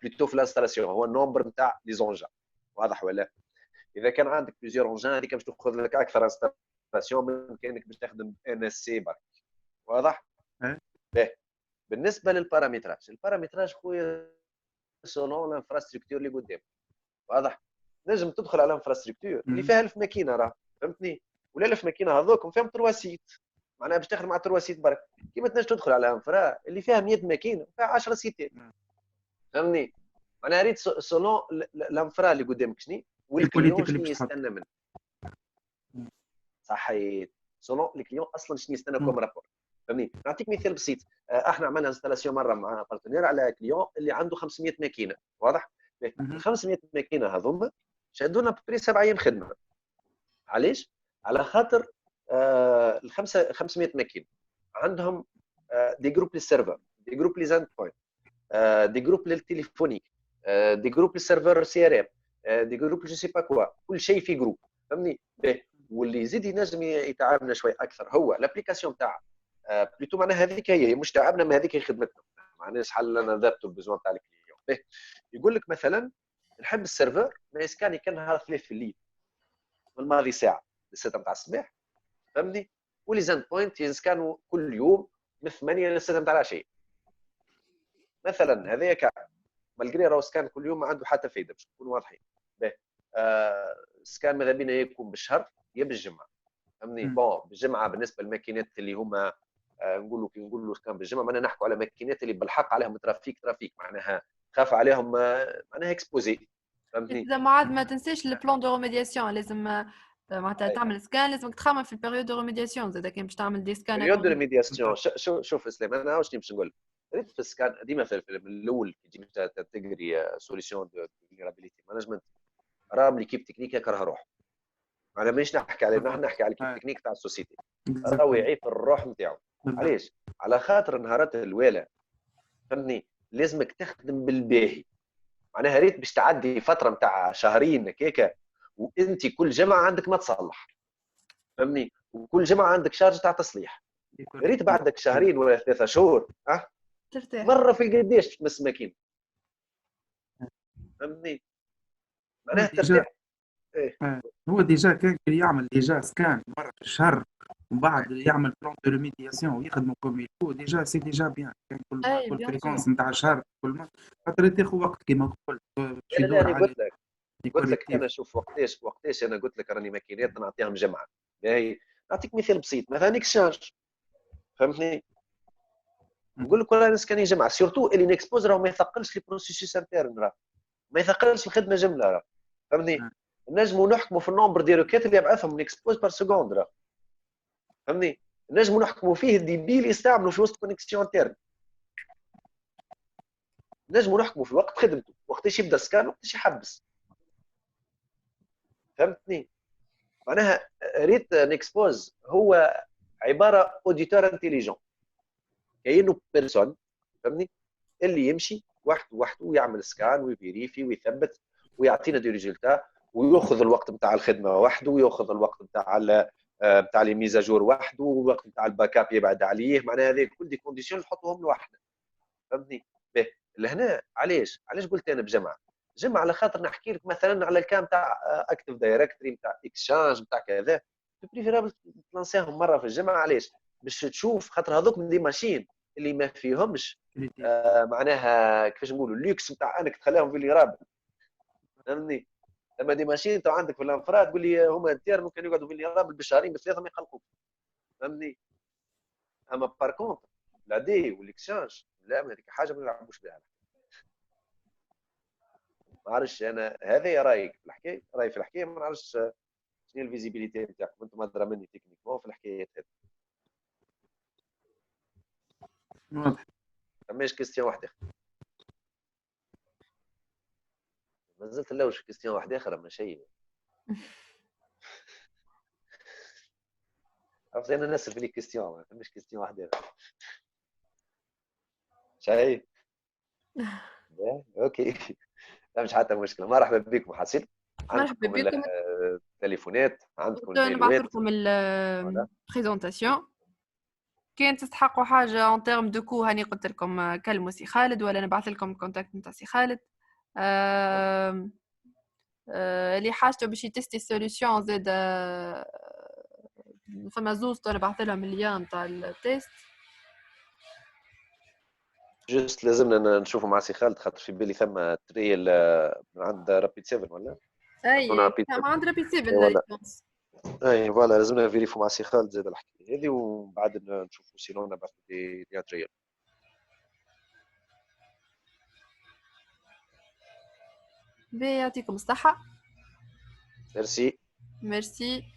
بلوتو في الانستالاسيون هو النومبر نتاع لي زونجا. واضح ولا؟ اذا كان عندك بليزيور اونجان هذيك باش تاخذ لك اكثر انستالاسيون من كانك باش تخدم ان اس سي برك. واضح؟ بالنسبه البارامتراج خويا سولون الانفراستركتور اللي قدام. واضح؟ نجم تدخل على الانفراستركتور اللي فيها 1000 ماكينه راه فهمتني، ولا 1000 ماكينه هذوك فيهم 3 سيت معناها باش تخدم على 3 سيت برك. كيما تنجم تدخل على انفرا اللي فيها 100 ماكينه فيها 10 سيتات فهمني. معناها ريت سولون الانفرا اللي قدامك شنو والكليون شنو يستنى منه. صحيت سولون الكليون اصلا شنو يستنى كوم رابور فهمني. نعطيك مثال بسيط. احنا عملنا انستالاسيون مره مع بارتنير على كليون اللي عنده 500 ماكينه. واضح؟ ال 500 ماكينه هذوما شادوا لنا بري 7 ايام خدمه. علاش؟ على خاطر ال 500 ماكينه عندهم دي جروب للسيرفر، دي جروب لي زاند بوينت، دي جروب للتليفونيك، دي جروب للسيرفر سي ار ام، دي جروب جو سي با كوا، كل شيء في جروب فهمني. واللي يزيد ينجم يتعبنا شوي اكثر هو الابليكاسيون تاع بليتو معناها هذيك هي مش تعبنا ما هذيك هي خدمتنا معناها شحال لنا ذابتو البزوان تاع الكليون. يقول لك مثلا نحب السيرفر ما يسكاني كان نهار 3 في الليل من الماضي ساعه للسته نتاع الصباح فهمني. ولي زاند بوينت يسكانوا كل يوم من 8 للسته نتاع العشيه مثلا. هذايا كان مالجري راهو سكان كل يوم ما عنده حتى فايده باش نكونوا واضحين. سكان ماذا بينا يكون بالشهر يا بالجمعه فهمني. بون بالجمعه بالنسبه للماكينات اللي هما نقولوا كي نقولوا سكان بالجمعه معناها نحكوا على ماكينات اللي بالحق عليهم ترافيك معناها خاف عليهم معناها اكسبوزي فهمتني. اذا معاد ما تنساش البلان دو ريميدياسيون لازم معناتها تعمل سكان لازمك تخمم في البيريود دو ريميدياسيون زاد كان باش تعمل دي سكان. بيريود دو ريميدياسيون شوف اسلام انا واش نمشي نقول ريت في السكان ديما في الاول كي تجي تقري سوليسيون دو فولنرابيليتي مانجمنت راه ليكيب تكنيك يكره روح. انا مانيش نحكي على نحكي على الكيب تكنيك تاع السوسيتي راهو يعيب الروح نتاعو. علاش؟ على خاطر نهارات الوالا فهمني لازمك تخدم بالباهي معناها ريت باش تعدي فتره نتاع شهرين هكاكا وانت كل جمعه عندك ما تصلح فهمني وكل جمعه عندك شارج تاع تصليح. ريت بعدك شهرين ولا 3 شهور ترتاح مره في القداش تمس ماكينه فهمني معناها ترتاح. هو ديجا كان يعمل ديجا سكان مره في الشهر ومن بعد يعمل بلان دو ريميدياسيون ويخدموا كوم يلفو ديجا سي ديجا بيان كان كل فريكونس نتاع الشهر كل ما خاطر تاخذ وقت كيما قلت. لا انا قلت لك انا شوف وقتاش انا قلت لك راني ماكينات نعطيهم جمعه. باهي نعطيك مثال بسيط مثلا اكسشانج فهمتني. نقول لك راه نسكني جمعه سورتو اللي نكسبوز راه ما يثقلش لي بروسيسوس انترن راه ما يثقلش الخدمه جمله راه فهمتني. نجموا نحكموا في النومبر ديال روكيت اللي يبعثهم نكسبوز بار سكوند راه فهمتني. نجموا نحكموا فيه الدي بي اللي يستعملوا في وسط كونيكسيون انترن. نجموا نحكموا في وقت خدمته وقتاش يبدا سكان وقتاش يحبس فهمتني. معناها ريت نكسبوز هو عباره اوديتور انتيليجون كاينه بيرسون فهمتني اللي يمشي وحده ويعمل سكان ويفيريفي ويثبت ويعطينا دي ريزولتا وياخذ الوقت نتاع الخدمه وحده وياخذ الوقت نتاع لي ميزاجور وحده والوقت نتاع الباك اب يبعد عليه. معناها هذه كل دي كونديسيون نحطوهم لوحدنا فهمتني. لهنا علاش قلت انا بجمع على خاطر نحكي لك مثلا على الكام تاع اكتف دايركتري نتاع اكسشانج نتاع كذا بريفيرابل تلانسيهم مره في الجمعه. علاش؟ باش تشوف خاطر هذوك من دي ماشين اللي ما فيهمش معناها كيفاش نقولوا اللوكس نتاع انك تخليهم في ليرابل، فهمني؟ لما دي ماشين تو عندك في الانفراد تقول لي هما انتير ممكن يقعدوا في ليرابل بالشهرين بثلاثه ما يخلقوك، فهمني؟ اما بار كونتر العادي والاكسشانج لا، ما هذيك حاجه ما نلعبوش بها. ما عرفتش انا هذا رايك في الحكايه، رايي في الحكايه ما نعرفش شنو الفيزيبيليتي نتاعكم انتم ادرى مني تكنيكمون في الحكايات هذه. واضح. فماش كيستيون واحده اخرى، مازلت نلوش في كيستيون واحده اخرى ما شيء. عرفت انا نسال لي كيستيون، ما فماش كيستيون واحده اخرى. شاي اوكي. لا مش حتى مشكله. مرحبا بكم حسين، مرحبا عندكم بكم. التليفونات، عندكم نبعث الميلوات. لكم فوالا. البريزونطاسيون. كان تستحقوا حاجة اون تيرم دو كو هاني قلت لكم كلموا سي خالد ولا نبعث لكم الكونتاكت نتاع سي خالد. اللي حاجته باش يتستي السوليوشن زاد فما زوز نبعث لهم اللين نتاع التيست. جوست لازمنا نشوفوا مع سي خالد خاطر في بالي ثم تريل من عند رابيد 7 ولا اي رابيد ما عند رابيد 7 ولا ليسونس. اي فوالا لازمنا نفيريفو مع سي خالد زاد الحكايه هذه ومن بعد نشوفوا سينو نبعثوا دي تريل. يعطيكم الصحة. ميرسي. ميرسي.